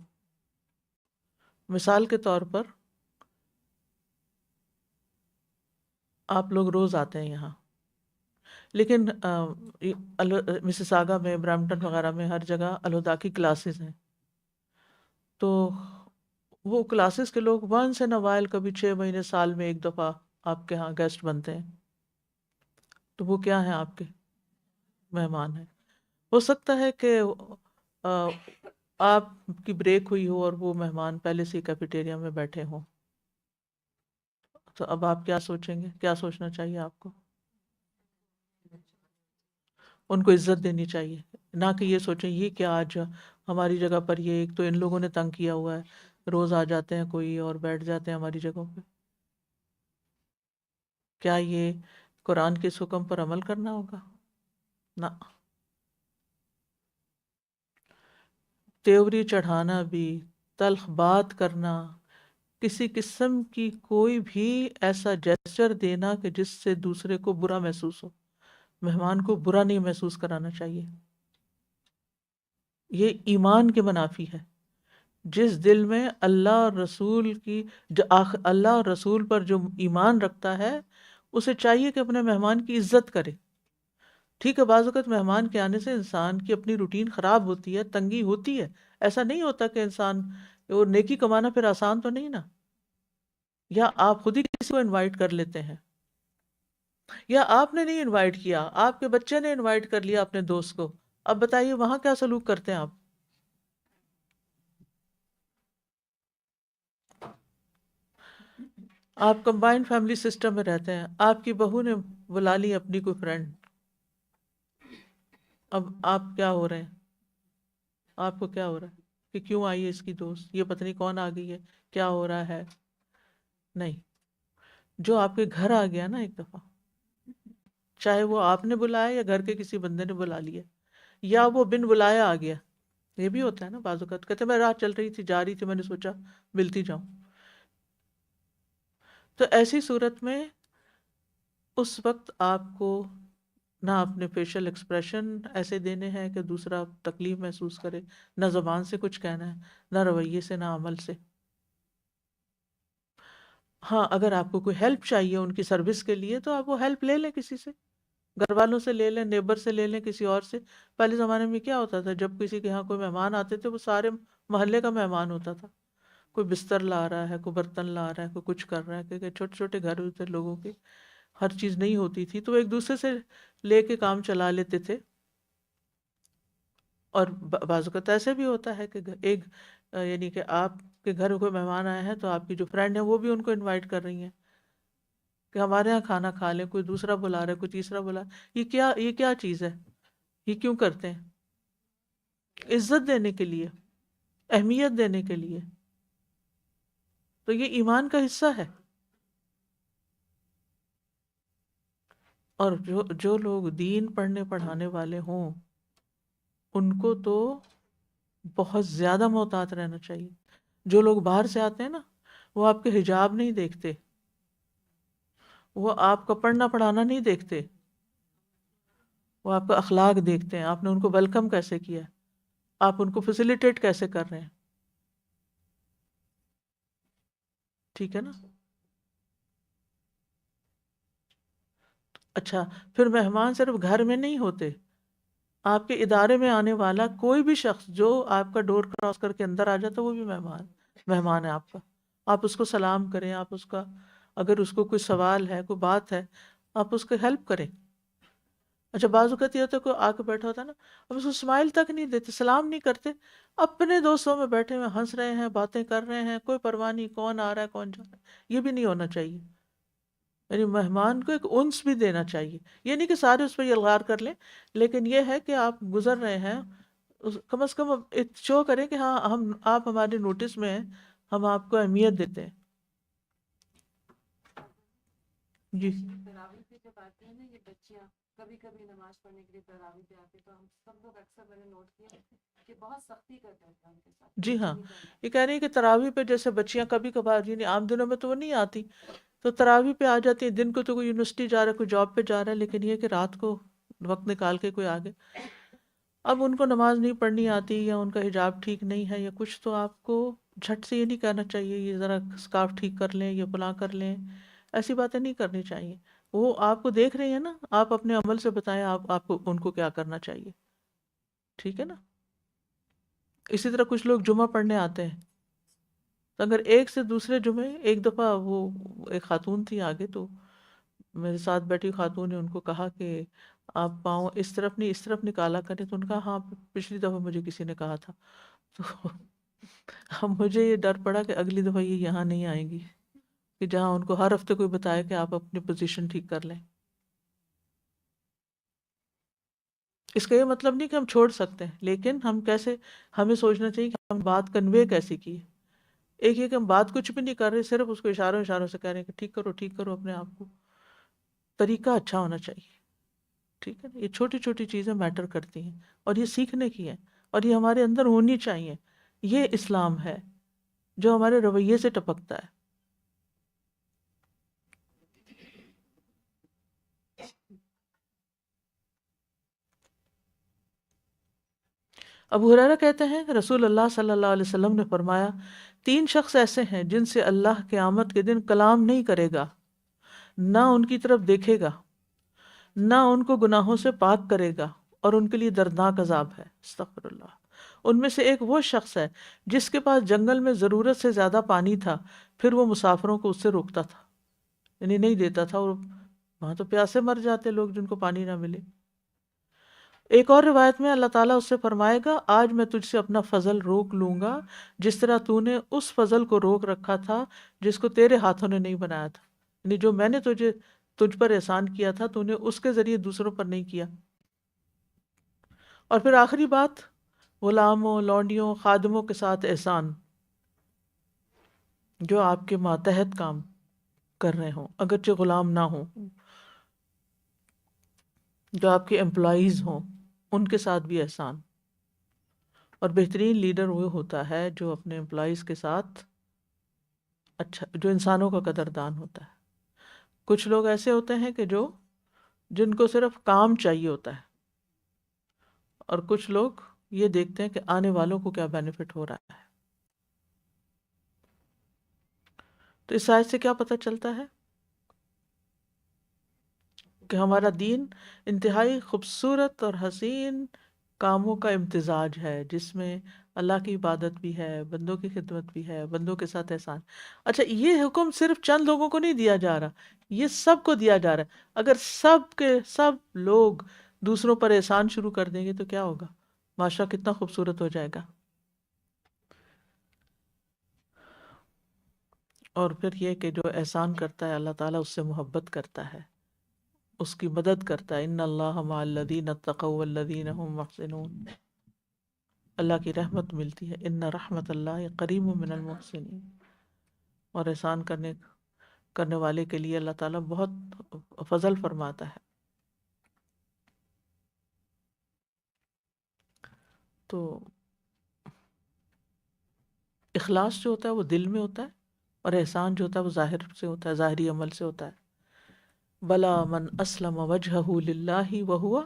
مثال کے طور پر آپ لوگ روز آتے ہیں یہاں، لیکن مسز آگا میں، برامپٹن وغیرہ میں ہر جگہ الہدا کی کلاسز ہیں. تو وہ کلاسز کے لوگ ونس ان وائل، کبھی 6 مہینے سال میں ایک دفعہ آپ کے ہاں گیسٹ بنتے ہیں. تو وہ کیا ہیں؟ آپ کے مہمان ہیں. ہو سکتا ہے کہ آپ کی بریک ہوئی ہو اور وہ مہمان پہلے سے کیفیٹیریا میں بیٹھے ہوں. تو اب آپ کیا سوچیں گے؟ کیا سوچنا چاہیے آپ کو؟ ان کو عزت دینی چاہیے، نہ کہ یہ سوچیں یہ کیا آج ہماری جگہ پر، یہ ایک تو ان لوگوں نے تنگ کیا ہوا ہے، روز آ جاتے ہیں کوئی اور بیٹھ جاتے ہیں ہماری جگہوں پہ. کیا یہ قرآن کے اس حکم پر عمل کرنا ہوگا؟ نہ. تیوری چڑھانا بھی، تلخ بات کرنا، کسی قسم کی کوئی بھی ایسا جیسچر دینا کہ جس سے دوسرے کو برا محسوس ہو. مہمان کو برا نہیں محسوس کرانا چاہیے. یہ ایمان کے منافی ہے. جس دل میں اللہ اور رسول کی اللہ اور رسول پر جو ایمان رکھتا ہے اسے چاہیے کہ اپنے مہمان کی عزت کرے. ٹھیک ہے، بعض اوقات مہمان کے آنے سے انسان کی اپنی روٹین خراب ہوتی ہے، تنگی ہوتی ہے. ایسا نہیں ہوتا کہ انسان وہ نیکی کمانا پھر آسان تو نہیں نا. یا آپ خود ہی کسی کو انوائٹ کر لیتے ہیں، یا آپ نے نہیں انوائٹ کیا، آپ کے بچے نے انوائٹ کر لیا اپنے دوست کو. اب بتائیے وہاں کیا سلوک کرتے ہیں آپ؟ آپ کمبائنڈ فیملی سسٹم میں رہتے ہیں، آپ کی بہو نے بلا لی اپنی کوئی فرینڈ. اب آپ کیا ہو رہے ہیں؟ آپ کو کیا ہو رہا ہے کہ کیوں آئی ہے اس کی دوست، یہ پتہ نہیں کون آ گئی ہے، کیا ہو رہا ہے؟ نہیں. جو آپ کے گھر آ گیا نا ایک دفعہ، چاہے وہ آپ نے بلایا یا گھر کے کسی بندے نے بلا لیا، یا وہ بن بلایا آ گیا. یہ بھی ہوتا ہے نا بعض اوقات، کہتے میں راہ چل رہی تھی، جا رہی تھی، میں نے سوچا ملتی جاؤں. تو ایسی صورت میں اس وقت آپ کو نہ اپنے فیشل ایکسپریشن ایسے دینے ہیں کہ دوسرا تکلیف محسوس کرے، نہ زبان سے کچھ کہنا ہے، نہ رویے سے، نہ عمل سے. ہاں، اگر آپ کو کوئی ہیلپ چاہیے ان کی سروس کے لیے تو آپ وہ ہیلپ لے لیں، کسی سے، گھر والوں سے لے لیں، نیبر سے لے لیں، کسی اور سے. پہلے زمانے میں کیا ہوتا تھا، جب کسی کے یہاں کوئی مہمان آتے تھے وہ سارے محلے کا مہمان ہوتا تھا. کوئی بستر لا رہا ہے، کوئی برتن لا رہا ہے، کوئی کچھ کر رہا ہے، کیونکہ چھوٹے چھوٹے گھر ہوتے لوگوں کے، ہر چیز نہیں ہوتی تھی تو وہ ایک دوسرے سے لے کے کام چلا لیتے تھے. اور بعض اوقات ایسے بھی ہوتا ہے کہ ایک یعنی کہ آپ کے گھر کوئی مہمان آئے ہیں تو آپ کی جو فرینڈ ہیں وہ بھی ان کو انوائٹ کر رہی ہیں کہ ہمارے یہاں کھانا کھا لیں. کوئی دوسرا بلا رہا ہے، کوئی تیسرا بلا. یہ کیا چیز ہے؟ یہ کیوں کرتے ہیں؟ عزت دینے کے لیے، اہمیت دینے کے لیے. تو یہ ایمان کا حصہ ہے. اور جو لوگ دین پڑھنے پڑھانے والے ہوں ان کو تو بہت زیادہ محتاط رہنا چاہیے. جو لوگ باہر سے آتے ہیں نا وہ آپ کے حجاب نہیں دیکھتے، وہ آپ کا پڑھنا پڑھانا نہیں دیکھتے، وہ آپ کا اخلاق دیکھتے ہیں. آپ نے ان کو ویلکم کیسے کیا ہے، آپ ان کو فیسیلیٹیٹ کیسے کر رہے ہیں. ٹھیک ہے نا. اچھا، پھر مہمان صرف گھر میں نہیں ہوتے، آپ کے ادارے میں آنے والا کوئی بھی شخص جو آپ کا ڈور کراس کر کے اندر آ جاتا ہے وہ بھی مہمان ہے آپ کا. آپ اس کو سلام کریں، آپ اس کا اگر اس کو کوئی سوال ہے، کوئی بات ہے، آپ اس کو ہیلپ کریں. اچھا، بعض اوقات یہ ہوتا ہے کوئی آ کے بیٹھا ہوتا ہے نا، اب اس کو اسمائل تک نہیں دیتے، سلام نہیں کرتے، اپنے دوستوں میں بیٹھے ہوئے ہنس رہے ہیں، باتیں کر رہے ہیں، کوئی پرواہ نہیں کون آ رہا ہے کون جا رہا ہے. یہ بھی نہیں ہونا چاہیے. یعنی مہمان کو ایک انس بھی دینا چاہیے. یہ نہیں کہ سارے اس پہ یلغار کر لیں، لیکن یہ ہے کہ آپ گزر رہے ہیں، کم از کم شو کریں کہ ہاں آپ ہمارے نوٹس میں ہیں، ہم آپ کو اہمیت دیتے ہیں. جی تراویح پہ جب آتے ہیں نا یہ بچیاں کبھی کبھی نماز پڑھنے کے لیے تراویح پہ آتے تو ہم سب لوگ اکثر میں نے نوٹ کیا کہ بہت سختی کرتے ہیں ان کے ساتھ. جی ہاں، یہ کہہ رہی ہیں کہ تراویح پہ جیسے بچیاں کبھی کبھار، یعنی عام دنوں میں تو وہ نہیں آتی، تو تراویح پہ آ جاتی ہیں. دن کو تو کوئی یونیورسٹی جا رہا ہے، کوئی جاب پہ جا رہا ہے، لیکن یہ کہ رات کو وقت نکال کے کوئی آگے، اب ان کو نماز نہیں پڑھنی آتی یا ان کا حجاب ٹھیک نہیں ہے یا کچھ، تو آپ کو جھٹ سے یہ نہیں کہنا چاہیے یہ ذرا اسکارف ٹھیک کر لیں یا فلاں کر لیں. ایسی باتیں نہیں کرنی چاہیے. وہ آپ کو دیکھ رہی ہیں نا، آپ اپنے عمل سے بتائیں آپ کو ان کو کیا کرنا چاہیے. ٹھیک ہے نا. اسی طرح کچھ لوگ جمعہ پڑھنے آتے ہیں، تو اگر ایک سے دوسرے جمعے، ایک دفعہ وہ ایک خاتون تھی آگے، تو میرے ساتھ بیٹھی خاتون نے ان کو کہا کہ آپ پاؤں اس طرف نہیں اس طرف نکالا کریں. تو ان کا ہاں پچھلی دفعہ مجھے کسی نے کہا تھا. تو اب مجھے یہ ڈر پڑا کہ اگلی دفعہ یہ یہاں نہیں آئیں گی، کہ جہاں ان کو ہر ہفتے کوئی بتائے کہ آپ اپنی پوزیشن ٹھیک کر لیں. اس کا یہ مطلب نہیں کہ ہم چھوڑ سکتے ہیں، لیکن ہمیں سوچنا چاہیے کہ ہم بات کنوے کیسی کی ہے. ایک یہ کہ ہم بات کچھ بھی نہیں کر رہے، صرف اس کو اشاروں سے کہہ رہے ہیں کہ ٹھیک کرو اپنے آپ کو. طریقہ اچھا ہونا چاہیے. ٹھیک ہے نا. یہ چھوٹی چھوٹی چیزیں میٹر کرتی ہیں اور یہ سیکھنے کی ہیں اور یہ ہمارے اندر ہونی چاہیے. یہ اسلام ہے جو ہمارے رویے سے ٹپکتا ہے. ابو ہریرہ کہتے ہیں کہ رسول اللہ صلی اللہ علیہ وسلم نے فرمایا، 3 شخص ایسے ہیں جن سے اللہ قیامت کے دن کلام نہیں کرے گا، نہ ان کی طرف دیکھے گا، نہ ان کو گناہوں سے پاک کرے گا، اور ان کے لیے دردناک عذاب ہے. استغفر اللہ. ان میں سے ایک وہ شخص ہے جس کے پاس جنگل میں ضرورت سے زیادہ پانی تھا، پھر وہ مسافروں کو اس سے روکتا تھا، یعنی نہیں دیتا تھا، اور وہاں تو پیاسے مر جاتے لوگ جن کو پانی نہ ملے. ایک اور روایت میں اللہ تعالیٰ اس سے فرمائے گا، آج میں تجھ سے اپنا فضل روک لوں گا جس طرح تو نے اس فضل کو روک رکھا تھا جس کو تیرے ہاتھوں نے نہیں بنایا تھا. یعنی جو میں نے تجھ پر احسان کیا تھا تو نے اس کے ذریعے دوسروں پر نہیں کیا. اور پھر آخری بات، غلاموں، لونڈیوں، خادموں کے ساتھ احسان، جو آپ کے ماتحت کام کر رہے ہوں، اگرچہ غلام نہ ہوں، جو آپ کے امپلائیز ہوں، ان کے ساتھ بھی احسان. اور بہترین لیڈر وہ ہوتا ہے جو اپنے امپلائیز کے ساتھ اچھا، جو انسانوں کا قدردان ہوتا ہے. کچھ لوگ ایسے ہوتے ہیں کہ جن کو صرف کام چاہیے ہوتا ہے، اور کچھ لوگ یہ دیکھتے ہیں کہ آنے والوں کو کیا بینیفٹ ہو رہا ہے. تو اس آیت سے کیا پتہ چلتا ہے کہ ہمارا دین انتہائی خوبصورت اور حسین کاموں کا امتزاج ہے، جس میں اللہ کی عبادت بھی ہے، بندوں کی خدمت بھی ہے، بندوں کے ساتھ احسان. اچھا، یہ حکم صرف چند لوگوں کو نہیں دیا جا رہا، یہ سب کو دیا جا رہا ہے. اگر سب کے سب لوگ دوسروں پر احسان شروع کر دیں گے تو کیا ہوگا؟ معاشرہ کتنا خوبصورت ہو جائے گا. اور پھر یہ کہ جو احسان کرتا ہے اللہ تعالیٰ اس سے محبت کرتا ہے، اس کی مدد کرتا ہے. ان اللہ مع الذین اتقوا والذین هم محسنون. اللہ کی رحمت ملتی ہے. ان رحمت اللہ قریب من المحسنین. اور احسان کرنے والے کے لیے اللہ تعالیٰ بہت فضل فرماتا ہے. تو اخلاص جو ہوتا ہے وہ دل میں ہوتا ہے، اور احسان جو ہوتا ہے وہ ظاہر سے ہوتا ہے، ظاہری عمل سے ہوتا ہے. بلا من اسلم وجہہ للہ وہو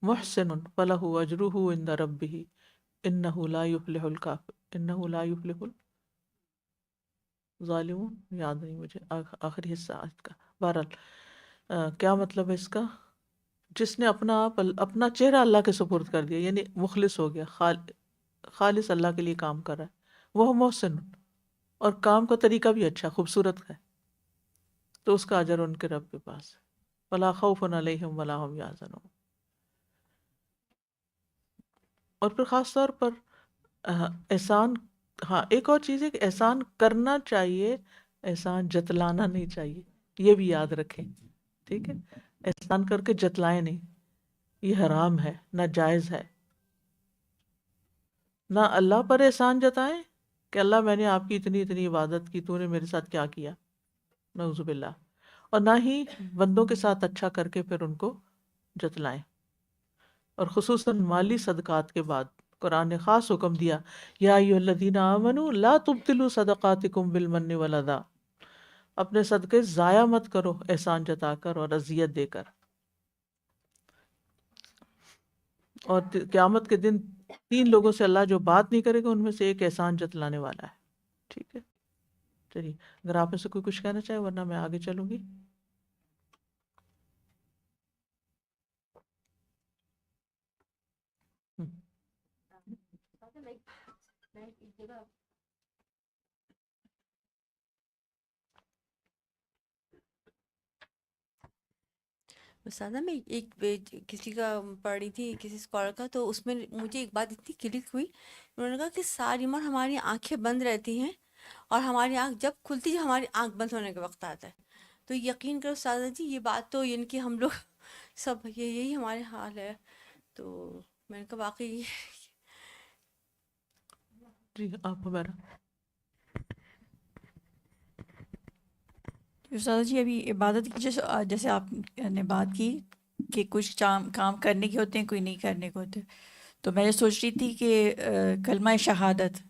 محسن فلہ اجرہ عند ربہ انہ لا یفلح الظالمون. یاد نہیں مجھے آخری حصہ آیت کا. بہرحال کیا مطلب ہے اس کا؟ جس نے اپنا چہرہ اللہ کے سپرد کر دیا، یعنی مخلص ہو گیا، خالص اللہ کے لیے کام کر رہا ہے، وہ محسن، اور کام کا طریقہ بھی اچھا خوبصورت ہے، تو اس کا اجر ان کے رب کے پاس ہے. ولا خوف علیہم ولا هم یحزنون. اور پھر خاص طور پر احسان، ہاں ایک اور چیز ہے کہ احسان کرنا چاہیے، احسان جتلانا نہیں چاہیے، یہ بھی یاد رکھیں. ٹھیک ہے، احسان کر کے جتلائیں نہیں، یہ حرام ہے، ناجائز ہے. نہ اللہ پر احسان جتائیں کہ اللہ میں نے آپ کی اتنی عبادت کی، تو نے میرے ساتھ کیا کیا، نعوذ باللہ. اور نہ ہی بندوں کے ساتھ اچھا کر کے پھر ان کو جتلائیں. اور خصوصاً مالی صدقات کے بعد قرآن نے خاص حکم دیا، یا ایھا الذین آمنوا لا تبطلوا صدقاتکم بالمن والاذی. اپنے صدقے ضائع مت کرو احسان جتا کر اور اذیت دے کر. اور قیامت کے دن 3 لوگوں سے اللہ جو بات نہیں کرے گا، ان میں سے ایک احسان جتلانے والا ہے. ٹھیک ہے، چلیے اگر آپ میں سے کوئی کچھ کہنا چاہے، ورنہ میں آگے چلوں گی. استاذہ میں ایک کسی کا پڑھ رہی تھی، کسی اسکالر کا، تو اس میں مجھے ایک بات اتنی کلک ہوئی. انہوں نے کہا کہ ساری عمر ہماری آنکھیں بند رہتی ہیں، اور ہماری آنکھ جب کھلتی ہے ہماری آنکھ بند ہونے کا وقت آتا ہے. تو یقین کرو استاذہ جی، یہ بات تو یعنی کہ ہم لوگ سب یہی ہمارے حال ہے. تو میں نے کہا واقعی جی آپ ہمارا. استاد جی ابھی عبادت کی جیسے آپ نے بات کی کہ کچھ کام کرنے کے ہوتے ہیں، کوئی نہیں کرنے کے ہوتے، تو میں نے سوچ رہی تھی کہ کلمہ شہادت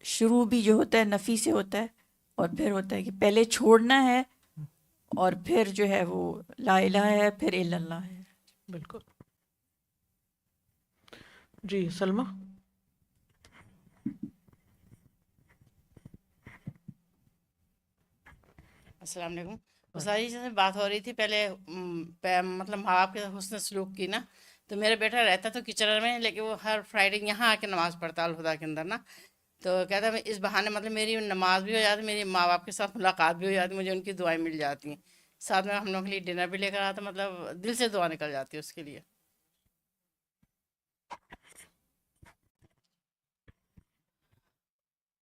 شروع بھی جو ہوتا ہے نفی سے ہوتا ہے، اور پھر ہوتا ہے کہ پہلے چھوڑنا ہے، اور پھر جو ہے وہ لا الہ ہے، پھر الا اللہ ہے. بالکل. جی سلمہ. السلام علیکم. ساری جیسے بات ہو رہی تھی پہلے مطلب ماں باپ کے حسن سلوک کی نا، تو میرا بیٹا رہتا تو کچن میں، لیکن وہ ہر فرائیڈے یہاں آ کے نماز پڑھتا الہدا کے اندر نا. تو کہتا ہے اس بہانے مطلب میری نماز بھی ہو جاتی، میری ماں باپ کے ساتھ ملاقات بھی ہو جاتی، مجھے ان کی دعائیں مل جاتی ہیں. ساتھ میں ہم لوگ کے لیے ڈنر بھی لے کر آتا، مطلب دل سے دعا نکل جاتی ہے اس کے لیے.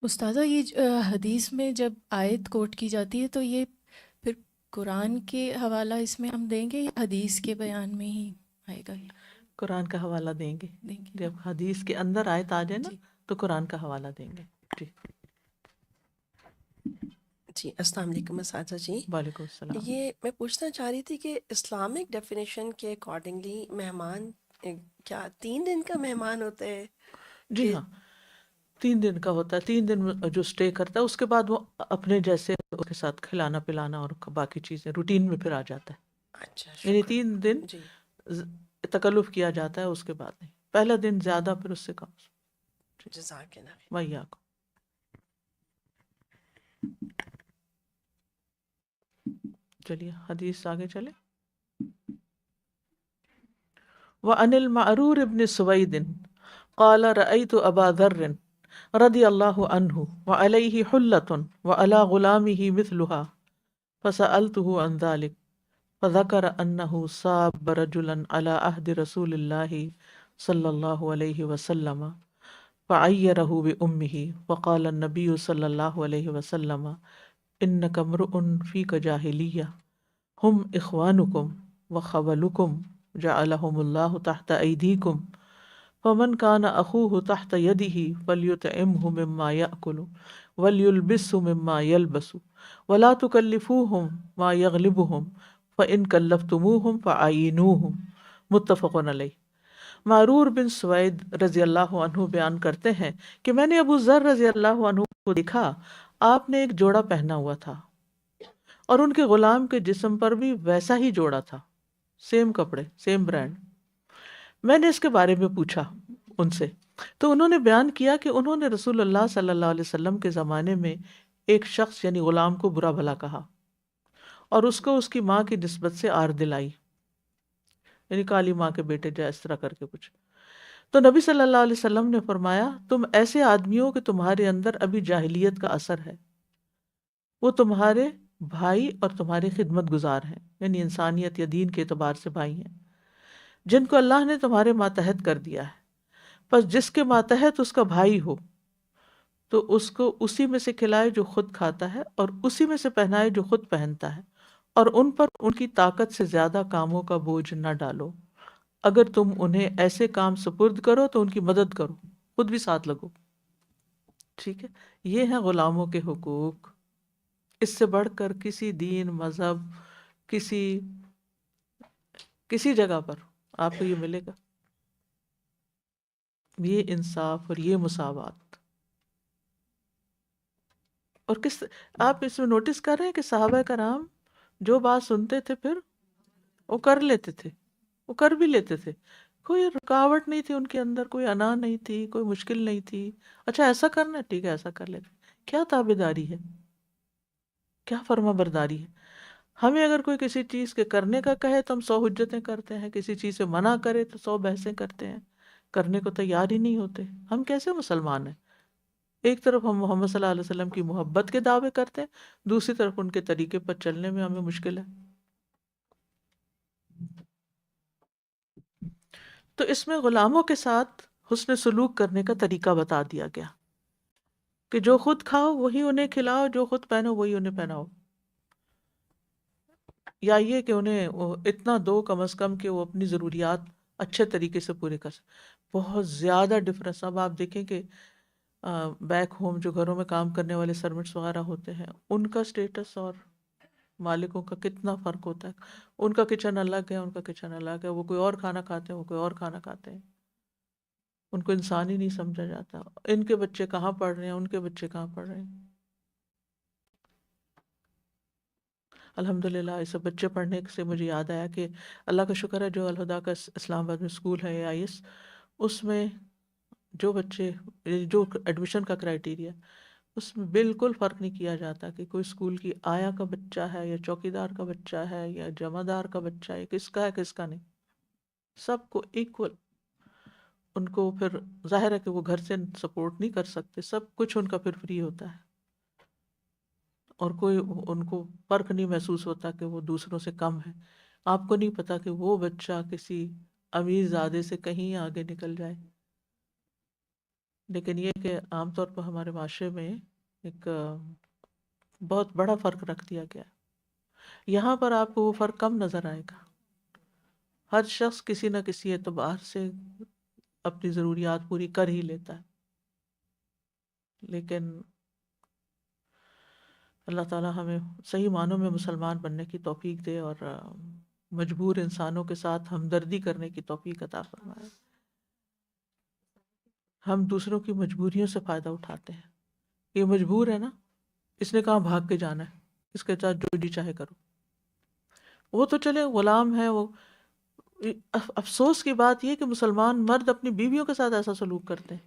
استاذہ یہ حدیث میں جب آیت کوٹ کی جاتی ہے تو یہ پھر قرآن کے حوالہ اس میں ہم دیں گے یا حدیث کے بیان میں ہی آئے گا؟ قرآن کا حوالہ دیں گے. جب حدیث کے اندر آیت آ جائے نا تو قرآن کا حوالہ دیں گے. جی جی السلام علیکم اساتذہ جی. وعلیکم السلام. یہ میں پوچھنا چاہ رہی تھی کہ اسلامک ڈیفینیشن کے اکارڈنگلی مہمان کیا 3 دن کا مہمان ہوتا ہے؟ جی ہاں 3 دن کا ہوتا ہے. 3 دن جو اسٹے کرتا ہے اس کے بعد وہ اپنے جیسے اس کے ساتھ کھلانا پلانا اور باقی چیزیں روٹین میں پھر آ جاتا ہے. اچھا یعنی 3 دن جی تکلف کیا جاتا ہے، اس کے بعد نہیں. پہلا دن زیادہ، پھر اس سے کم. جزاک اللہ. وہی آپ کو. چلیے حدیث آگے چلے. وعن المعرور ابن سوید قال رأيت أبا ذر رضي الله عنه وعليه حلة وعلى غلامه مثلها فسألته عن ذلك فذكر أنه صاب رجلا على عهد رسول الله صلى الله عليه وسلم فعيره بأمه وقال النبي صلى الله عليه وسلم إنك امرؤ فيك جاهلية هم إخوانكم وخولكم جعلهم الله تحت أيديكم فمن کان اخوہ تحت یدہ فلیطعمہ مما یأکل ولیلبسہ مما یلبس ولا تکلفوہم ما یغلبہم فإن کلفتموہم فعینوہم، متفق علیہ۔ معرور بن سوید رضی اللہ عنہ بیان کرتے ہیں کہ میں نے ابو ذر رضی اللہ عنہ کو دیکھا، آپ نے ایک جوڑا پہنا ہوا تھا اور ان کے غلام کے جسم پر بھی ویسا ہی جوڑا تھا، سیم کپڑے، سیم برانڈ۔ میں نے اس کے بارے میں پوچھا ان سے تو انہوں نے بیان کیا کہ انہوں نے رسول اللہ صلی اللہ علیہ وسلم کے زمانے میں ایک شخص یعنی غلام کو برا بھلا کہا اور اس کو اس کی ماں کی نسبت سے آر دلائی، یعنی کالی ماں کے بیٹے جا اس طرح کر کے کچھ۔ تو نبی صلی اللہ علیہ وسلم نے فرمایا تم ایسے آدمی ہو کہ تمہارے اندر ابھی جاہلیت کا اثر ہے، وہ تمہارے بھائی اور تمہارے خدمت گزار ہیں، یعنی انسانیت یا دین کے اعتبار سے بھائی ہیں، جن کو اللہ نے تمہارے ماتحت کر دیا ہے۔ پس جس کے ماتحت اس کا بھائی ہو تو اس کو اسی میں سے کھلائے جو خود کھاتا ہے اور اسی میں سے پہنائے جو خود پہنتا ہے، اور ان پر ان کی طاقت سے زیادہ کاموں کا بوجھ نہ ڈالو۔ اگر تم انہیں ایسے کام سپرد کرو تو ان کی مدد کرو، خود بھی ساتھ لگو۔ ٹھیک ہے، یہ ہیں غلاموں کے حقوق۔ اس سے بڑھ کر کسی دین، مذہب، کسی جگہ پر آپ کو یہ ملے گا، یہ انصاف اور یہ مساوات۔ اور آپ اس میں نوٹس کر رہے ہیں کہ صحابہ کرام جو بات سنتے تھے پھر وہ کر لیتے تھے، وہ کر بھی لیتے تھے، کوئی رکاوٹ نہیں تھی ان کے اندر، کوئی انا نہیں تھی، کوئی مشکل نہیں تھی۔ اچھا ایسا کرنا ہے، ٹھیک ہے ایسا کر لیتے۔ کیا تابعداری ہے، کیا فرما برداری ہے۔ ہمیں اگر کوئی کسی چیز کے کرنے کا کہے تو ہم 100 حجتیں کرتے ہیں، کسی چیز سے منع کرے تو 100 بحثیں کرتے ہیں، کرنے کو تیار ہی نہیں ہوتے۔ ہم کیسے مسلمان ہیں؟ ایک طرف ہم محمد صلی اللہ علیہ وسلم کی محبت کے دعوے کرتے ہیں، دوسری طرف ان کے طریقے پر چلنے میں ہمیں مشکل ہے۔ تو اس میں غلاموں کے ساتھ حسن سلوک کرنے کا طریقہ بتا دیا گیا کہ جو خود کھاؤ وہی انہیں کھلاؤ، جو خود پہنو وہی انہیں پہناؤ، یا یہ کہ انہیں وہ اتنا دو کم از کم کہ وہ اپنی ضروریات اچھے طریقے سے پورے کر سکیں۔ بہت زیادہ ڈفرینس۔ اب آپ دیکھیں کہ بیک ہوم جو گھروں میں کام کرنے والے سرونٹس وغیرہ ہوتے ہیں، ان کا سٹیٹس اور مالکوں کا کتنا فرق ہوتا ہے۔ ان کا کچن الگ ہے، ان کا کچن الگ ہے، وہ کوئی اور کھانا کھاتے ہیں، وہ کوئی اور کھانا کھاتے ہیں، ان کو انسان ہی نہیں سمجھا جاتا۔ ان کے بچے کہاں پڑھ رہے ہیں، ان کے بچے کہاں پڑھ رہے ہیں۔ الحمدللہ اس سے بچے پڑھنے سے مجھے یاد آیا کہ اللہ کا شکر ہے جو الہدا کا اسلام آباد میں اسکول ہے AIS، اس میں جو بچے جو ایڈمیشن کا کرائیٹیریا، اس میں بالکل فرق نہیں کیا جاتا کہ کوئی اسکول کی آیا کا بچہ ہے یا چوکیدار کا بچہ ہے یا جمعدار کا بچہ ہے، کس کا ہے کس کا نہیں، سب کو ایکول۔ ان کو پھر ظاہر ہے کہ وہ گھر سے سپورٹ نہیں کر سکتے، سب کچھ ان کا پھر فری ہوتا ہے، اور کوئی ان کو فرق نہیں محسوس ہوتا کہ وہ دوسروں سے کم ہے۔ آپ کو نہیں پتا کہ وہ بچہ کسی امیر زادے سے کہیں آگے نکل جائے۔ لیکن یہ کہ عام طور پر ہمارے معاشرے میں ایک بہت بڑا فرق رکھ دیا گیا ہے۔ یہاں پر آپ کو وہ فرق کم نظر آئے گا۔ ہر شخص کسی نہ کسی اعتبار سے اپنی ضروریات پوری کر ہی لیتا ہے، لیکن اللہ تعالیٰ ہمیں صحیح معنوں میں مسلمان بننے کی توفیق دے اور مجبور انسانوں کے ساتھ ہمدردی کرنے کی توفیق عطا فرمائے۔ ہم دوسروں کی مجبوریوں سے فائدہ اٹھاتے ہیں۔ یہ مجبور ہے نا، اس نے کہاں بھاگ کے جانا ہے، اس کے ساتھ جو جی چاہے کرو۔ وہ تو چلے غلام ہے، وہ افسوس کی بات یہ کہ مسلمان مرد اپنی بیویوں کے ساتھ ایسا سلوک کرتے ہیں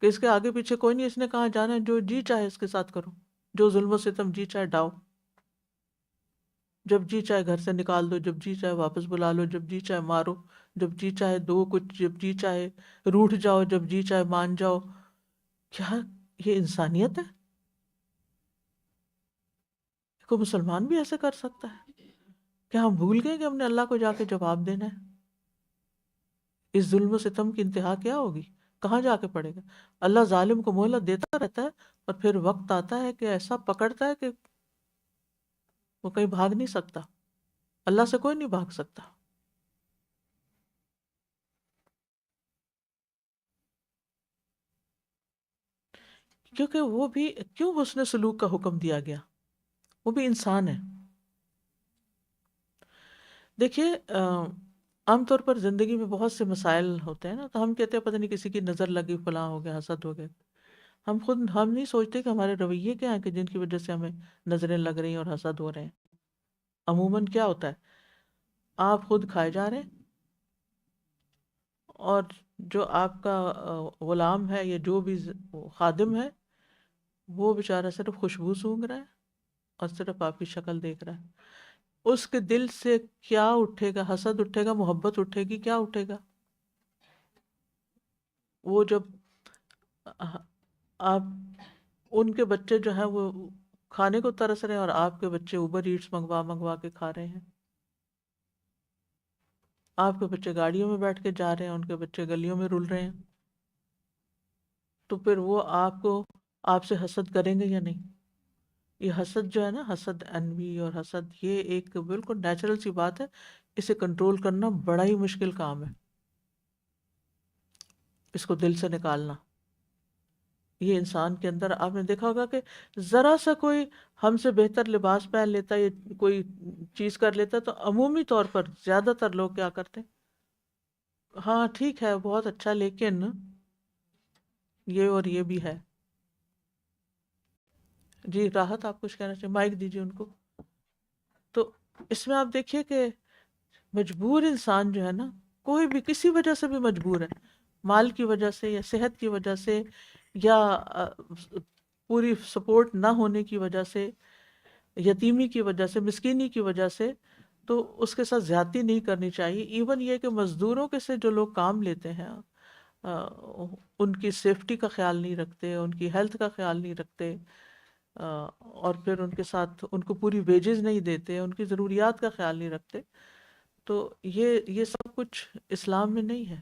کہ اس کے آگے پیچھے کوئی نہیں، اس نے کہاں جانا ہے، جو جی چاہے اس کے ساتھ کرو، جو ظلم و ستم جی چاہے ڈاؤ، جب جی چاہے گھر سے نکال دو، جب جی چاہے واپس بلا لو، جب جی چاہے مارو، جب جی چاہے دو کچھ، جب جی چاہے روٹھ جاؤ، جب جی چاہے مان جاؤ۔ کیا یہ انسانیت ہے؟ کوئی مسلمان بھی ایسے کر سکتا ہے؟ کیا ہم بھول گئے کہ ہم نے اللہ کو جا کے جواب دینا ہے؟ اس ظلم و ستم کی انتہا کیا ہوگی؟ کہاں جا کے پڑے گا؟ اللہ ظالم کو مہلت دیتا رہتا ہے اور پھر وقت آتا ہے کہ ایسا پکڑتا ہے کہ وہ کہیں بھاگ نہیں سکتا۔ اللہ سے کوئی نہیں بھاگ سکتا۔ کیونکہ وہ بھی کیوں حسن سلوک کا حکم دیا گیا، وہ بھی انسان ہے. دیکھیے عام طور پر زندگی میں بہت سے مسائل ہوتے ہیں نا، تو ہم کہتے ہیں پتہ نہیں کسی کی نظر لگی، فلاں ہو گیا، حسد ہو گیا. ہم نہیں سوچتے کہ ہمارے رویے کیا ہیں کہ جن کی وجہ سے ہمیں نظریں لگ رہی ہیں اور حسد ہو رہے ہیں. عموماً کیا ہوتا ہے، آپ خود کھائے جا رہے ہیں اور جو آپ کا غلام ہے یا جو بھی خادم ہے وہ بیچارہ صرف خوشبو سونگھ رہا ہے اور صرف آپ کی شکل دیکھ رہا ہے. اس کے دل سے کیا اٹھے گا؟ حسد اٹھے گا، محبت اٹھے گی، کیا اٹھے گا؟ وہ جب آپ ان کے بچے جو ہیں وہ کھانے کو ترس رہے ہیں اور آپ کے بچے اوبر ایٹس منگوا منگوا کے کھا رہے ہیں، آپ کے بچے گاڑیوں میں بیٹھ کے جا رہے ہیں، ان کے بچے گلیوں میں رل رہے ہیں، تو پھر وہ آپ سے حسد کریں گے یا نہیں؟ یہ حسد جو ہے نا، حسد، انوی اور حسد، یہ ایک بالکل نیچرل سی بات ہے. اسے کنٹرول کرنا بڑا ہی مشکل کام ہے، اس کو دل سے نکالنا. یہ انسان کے اندر آپ نے دیکھا ہوگا کہ ذرا سا کوئی ہم سے بہتر لباس پہن لیتا ہے یا کوئی چیز کر لیتا ہے تو عمومی طور پر زیادہ تر لوگ کیا کرتے ہیں، ہاں ٹھیک ہے بہت اچھا لیکن یہ اور یہ بھی ہے. جی راحت آپ کچھ کہنا چاہیں؟ مائک دیجیے ان کو. تو اس میں آپ دیکھیے کہ مجبور انسان جو ہے نا، کوئی بھی کسی وجہ سے بھی مجبور ہے، مال کی وجہ سے یا صحت کی وجہ سے یا پوری سپورٹ نہ ہونے کی وجہ سے، یتیمی کی وجہ سے، مسکینی کی وجہ سے، تو اس کے ساتھ زیادتی نہیں کرنی چاہیے. ایون یہ کہ مزدوروں کے سے جو لوگ کام لیتے ہیں ان کی سیفٹی کا خیال نہیں رکھتے، ان کی ہیلتھ کا خیال نہیں رکھتے، اور پھر ان کے ساتھ ان کو پوری ویجز نہیں دیتے، ان کی ضروریات کا خیال نہیں رکھتے، تو یہ سب کچھ اسلام میں نہیں ہے.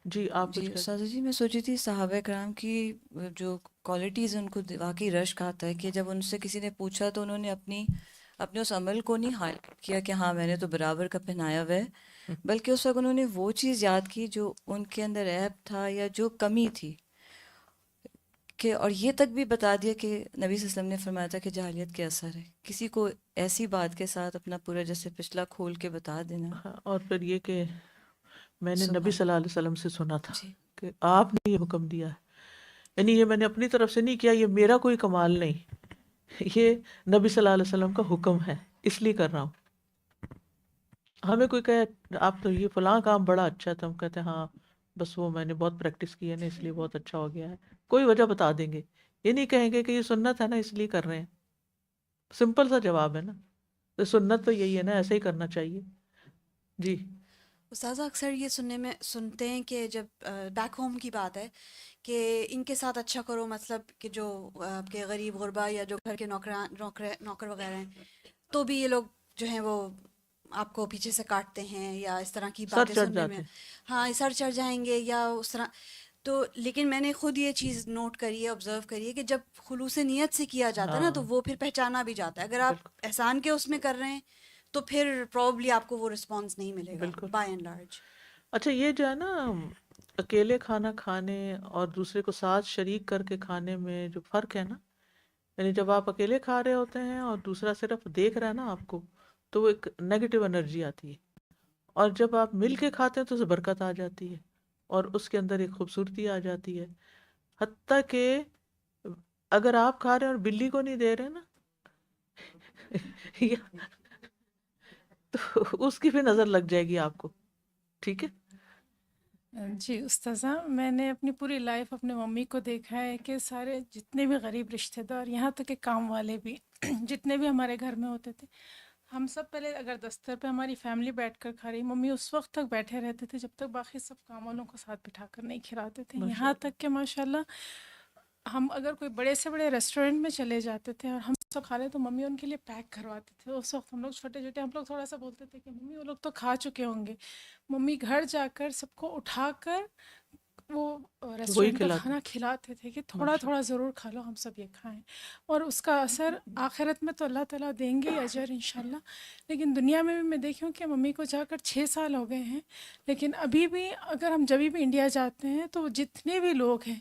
جی آپ جی کچھ کہتے استاذہ جی، میں سوچی تھی صحابہ کرام کی جو کوالٹیز ان کو واقعی رشک آتا ہے کہ جب ان سے کسی نے پوچھا تو انہوں نے اپنے اس عمل کو نہیں ہائل کیا کہ ہاں میں نے تو برابر کا پہنایا ہوا ہے، بلکہ اس وقت انہوں نے وہ چیز یاد کی جو ان کے اندر عیب تھا یا جو کمی تھی، کہ اور یہ تک بھی بتا دیا کہ نبی صلی اللہ علیہ وسلم نے فرمایا تھا کہ جاہلیت کے اثر ہے. کسی کو ایسی بات کے ساتھ اپنا پورا جیسے پچھلا کھول کے بتا دینا. اور پھر یہ کہ میں نے نبی سبحان صلی اللہ علیہ وسلم سے سنا تھا جی کہ آپ نے یہ حکم دیا ہے، یعنی یہ میں نے اپنی طرف سے نہیں کیا، یہ میرا کوئی کمال نہیں، یہ نبی صلی اللہ علیہ وسلم کا حکم ہے، اس لیے کر رہا ہوں. ہمیں کوئی کہے آپ تو یہ فلاں کام بڑا اچھا تھا، ہم کہتے ہیں ہاں بس وہ میں نے بہت پریکٹس کی ہے نا اس لیے بہت اچھا ہو گیا ہے. کوئی وجہ بتا دیں گے، یہ نہیں کہیں گے کہ یہ سنت ہے نا اس لیے کر رہے ہیں. سمپل سا جواب ہے نا، تو سنت تو یہی ہے نا، ایسے ہی کرنا چاہیے. جی استاذہ اکثر یہ سنتے ہیں کہ جب بیک ہوم کی بات ہے کہ ان کے ساتھ اچھا کرو، مطلب کہ جو آپ کے غریب غربا یا جو گھر کے نوکر وغیرہ ہیں تو بھی یہ لوگ جو ہیں وہ آپ کو پیچھے سے کاٹتے ہیں یا اس طرح کی سر باتیں چڑھ سننے میں، جاتے ہاں سر چڑھ جائیں گے یا اس طرح. تو لیکن میں نے خود یہ چیز نوٹ کری ہے، آبزرو کری ہے کہ جب خلوص نیت سے کیا جاتا ہے نا تو ہاں وہ پھر پہچانا بھی جاتا ہے. اگر آپ بالکل احسان کے اس میں کر رہے ہیں تو پھر پروبلی آپ کو وہ رسپانس نہیں ملے گا بالکل. By and large. اچھا یہ جو ہے نا اکیلے کھانا کھانے اور دوسرے کو ساتھ شریک کر کے کھانے میں جو فرق ہے نا، یعنی جب آپ اکیلے کھا رہے ہوتے ہیں اور دوسرا صرف دیکھ رہا ہے نا آپ کو، تو وہ ایک نیگیٹو انرجی آتی ہے، اور جب آپ مل کے کھاتے ہیں تو اسے برکت آ جاتی ہے اور اس کے اندر ایک خوبصورتی آ جاتی ہے. حتیٰ کہ اگر آپ کھا رہے ہیں اور بلی کو نہیں دے رہے نا تو اس کی بھی نظر لگ جائے گی آپ کو. ٹھیک ہے. جی استاذہ، میں نے اپنی پوری لائف اپنے ممی کو دیکھا ہے کہ سارے جتنے بھی غریب رشتہ دار، یہاں تک کہ کام والے بھی جتنے بھی ہمارے گھر میں ہوتے تھے، ہم سب پہلے اگر دستر پہ ہماری فیملی بیٹھ کر کھا رہی، ممی اس وقت تک بیٹھے رہتے تھے جب تک باقی سب کام والوں کو ساتھ بٹھا کر نہیں کھلاتے تھے. ماشاء یہاں اللہ. تک کہ ماشاءاللہ ہم اگر کوئی بڑے سے بڑے ریسٹورینٹ میں چلے جاتے تھے اور ہم سب کھا رہے تو ممی ان کے لیے پیک کرواتے تھے. اس وقت ہم لوگ چھوٹے چھوٹے، ہم لوگ تھوڑا سا بولتے تھے کہ ممی وہ لوگ تو کھا چکے ہوں گے. ممی گھر جا کر سب کو اٹھا کر وہ وہی ریسٹورینٹ کا کھلاتے کھانا کھلاتے تھے کہ تھوڑا ماشاء تھوڑا ضرور کھا لو، ہم سب یہ کھائیں. اور اس کا اثر آخرت میں تو اللہ تعالیٰ دیں گے اجر انشاءاللہ، لیکن دنیا میں بھی میں دیکھی ہوں کہ ممی کو جا کر 6 سال ہو گئے ہیں، لیکن ابھی بھی اگر ہم جبھی بھی انڈیا جاتے ہیں تو جتنے بھی لوگ ہیں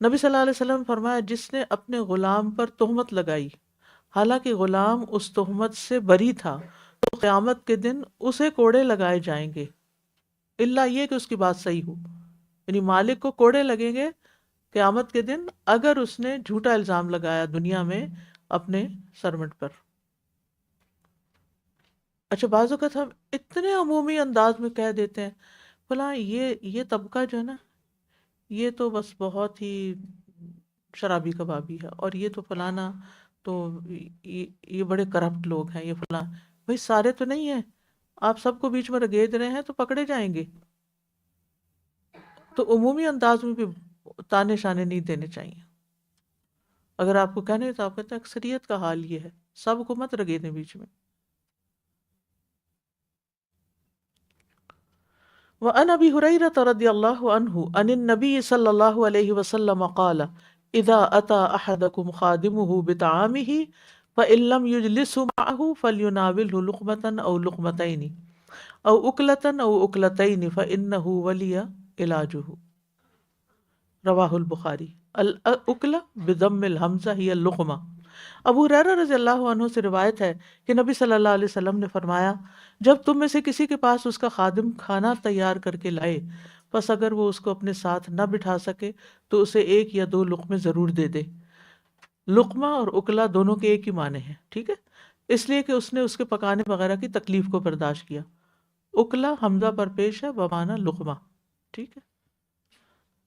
نبی صلی اللہ علیہ وسلم فرمایا جس نے اپنے غلام پر تہمت لگائی حالانکہ غلام اس تہمت سے بری تھا تو قیامت کے دن اسے کوڑے لگائے جائیں گے، الا یہ کہ اس کی بات صحیح ہو، یعنی مالک کو کوڑے لگیں گے قیامت کے دن اگر اس نے جھوٹا الزام لگایا دنیا میں اپنے سرونٹ پر۔ اچھا بعض اوقات ہم اتنے عمومی انداز میں کہہ دیتے ہیں فلاں یہ طبقہ جو ہے نا یہ تو بس بہت ہی شرابی کبابی ہے، اور یہ تو فلانا تو یہ بڑے کرپٹ لوگ ہیں، یہ فلاں۔ بھئی سارے تو نہیں ہیں، آپ سب کو بیچ میں رگید رہے ہیں تو پکڑے جائیں گے۔ تو عمومی انداز میں بھی تانے شانے نہیں دینے چاہیے۔ اگر آپ کو کہنے تو آپ کہتے ہیں اکثریت کا حال یہ ہے، سب کو مت رگیدیں بیچ میں۔ وعن ابی ہریرہ رضی اللہ عنہ عن النبی صلی اللہ علیہ وسلم قال اذا اتى احدكم خادمه بطعامه فان لم يجلسه معه فليناوله لقمة او لقمتين او اکلة او اکلتين فانه ولي علاجه، رواہ البخاری۔ الاکلہ بضم الحمزہ ہی اللقمہ۔ ابو ہریرہ رضی اللہ عنہ سے روایت ہے کہ نبی صلی اللہ علیہ وسلم نے فرمایا جب تم میں سے کسی کے پاس اس کا خادم کھانا تیار کر کے لائے پس اگر وہ اس کو اپنے ساتھ نہ بٹھا سکے تو اسے 1 یا 2 لقمے ضرور دے دے۔ لقمہ اور اکلا دونوں کے ایک ہی معنی ہیں، ٹھیک ہے، اس لیے کہ اس نے اس کے پکانے وغیرہ کی تکلیف کو برداشت کیا۔ اکلا حمزہ پر پیش ہے بمعنی لقمہ، ٹھیک ہے۔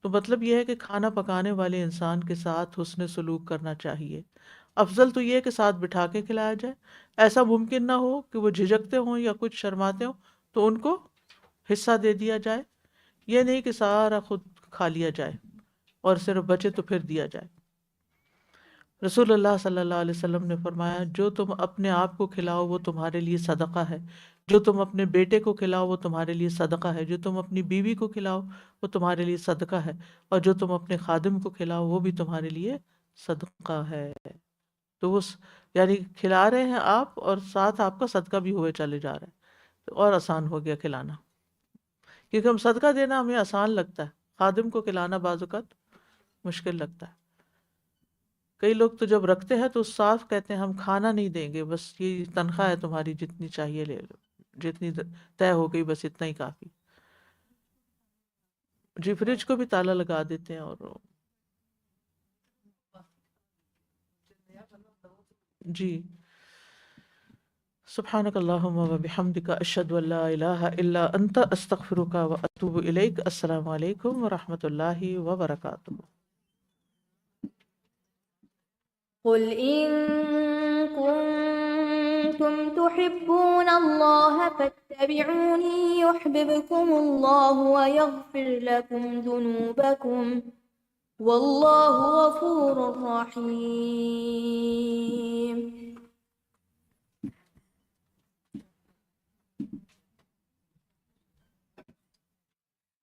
تو مطلب یہ ہے کہ کھانا پکانے والے انسان کے ساتھ حسن سلوک کرنا چاہیے۔ افضل تو یہ ہے کہ ساتھ بٹھا کے کھلایا جائے، ایسا ممکن نہ ہو کہ وہ جھجکتے ہوں یا کچھ شرماتے ہوں تو ان کو حصہ دے دیا جائے، یہ نہیں کہ سارا خود کھا لیا جائے اور صرف بچے تو پھر دیا جائے۔ رسول اللہ صلی اللہ علیہ وسلم نے فرمایا جو تم اپنے آپ کو کھلاؤ وہ تمہارے لیے صدقہ ہے، جو تم اپنے بیٹے کو کھلاؤ وہ تمہارے لیے صدقہ ہے، جو تم اپنی بیوی کو کھلاؤ وہ تمہارے لیے صدقہ ہے، اور جو تم اپنے خادم کو کھلاؤ وہ بھی تمہارے لیے صدقہ ہے۔ تو وہ یعنی کھلا رہے ہیں آپ اور ساتھ آپ کا صدقہ بھی ہوئے چلے جا رہا ہے، تو اور آسان ہو گیا کھلانا، کیونکہ ہم صدقہ دینا ہمیں آسان لگتا ہے، خادم کو کھلانا بعض اوقات مشکل لگتا ہے۔ کئی لوگ تو جب رکھتے ہیں تو صاف کہتے ہیں ہم کھانا نہیں دیں گے، بس یہ تنخواہ ہے تمہاری جتنی چاہیے لے لو، جتنی طے ہو گئی بس اتنا ہی کافی۔ جی فریج کو بھی تالا لگا دیتے ہیں۔ اور جی سبحانک اللہم و بحمدک اشہد ان لا الہ الا انت استغفرک و اتوب الیک۔ السلام علیکم و رحمۃ اللہ وبرکاتہ۔ قل إن كنتم تحبون الله فاتبعوني يحببكم الله ويغفر لكم ذنوبكم والله غفور رحيم۔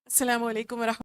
السلام علیکم ورحمۃ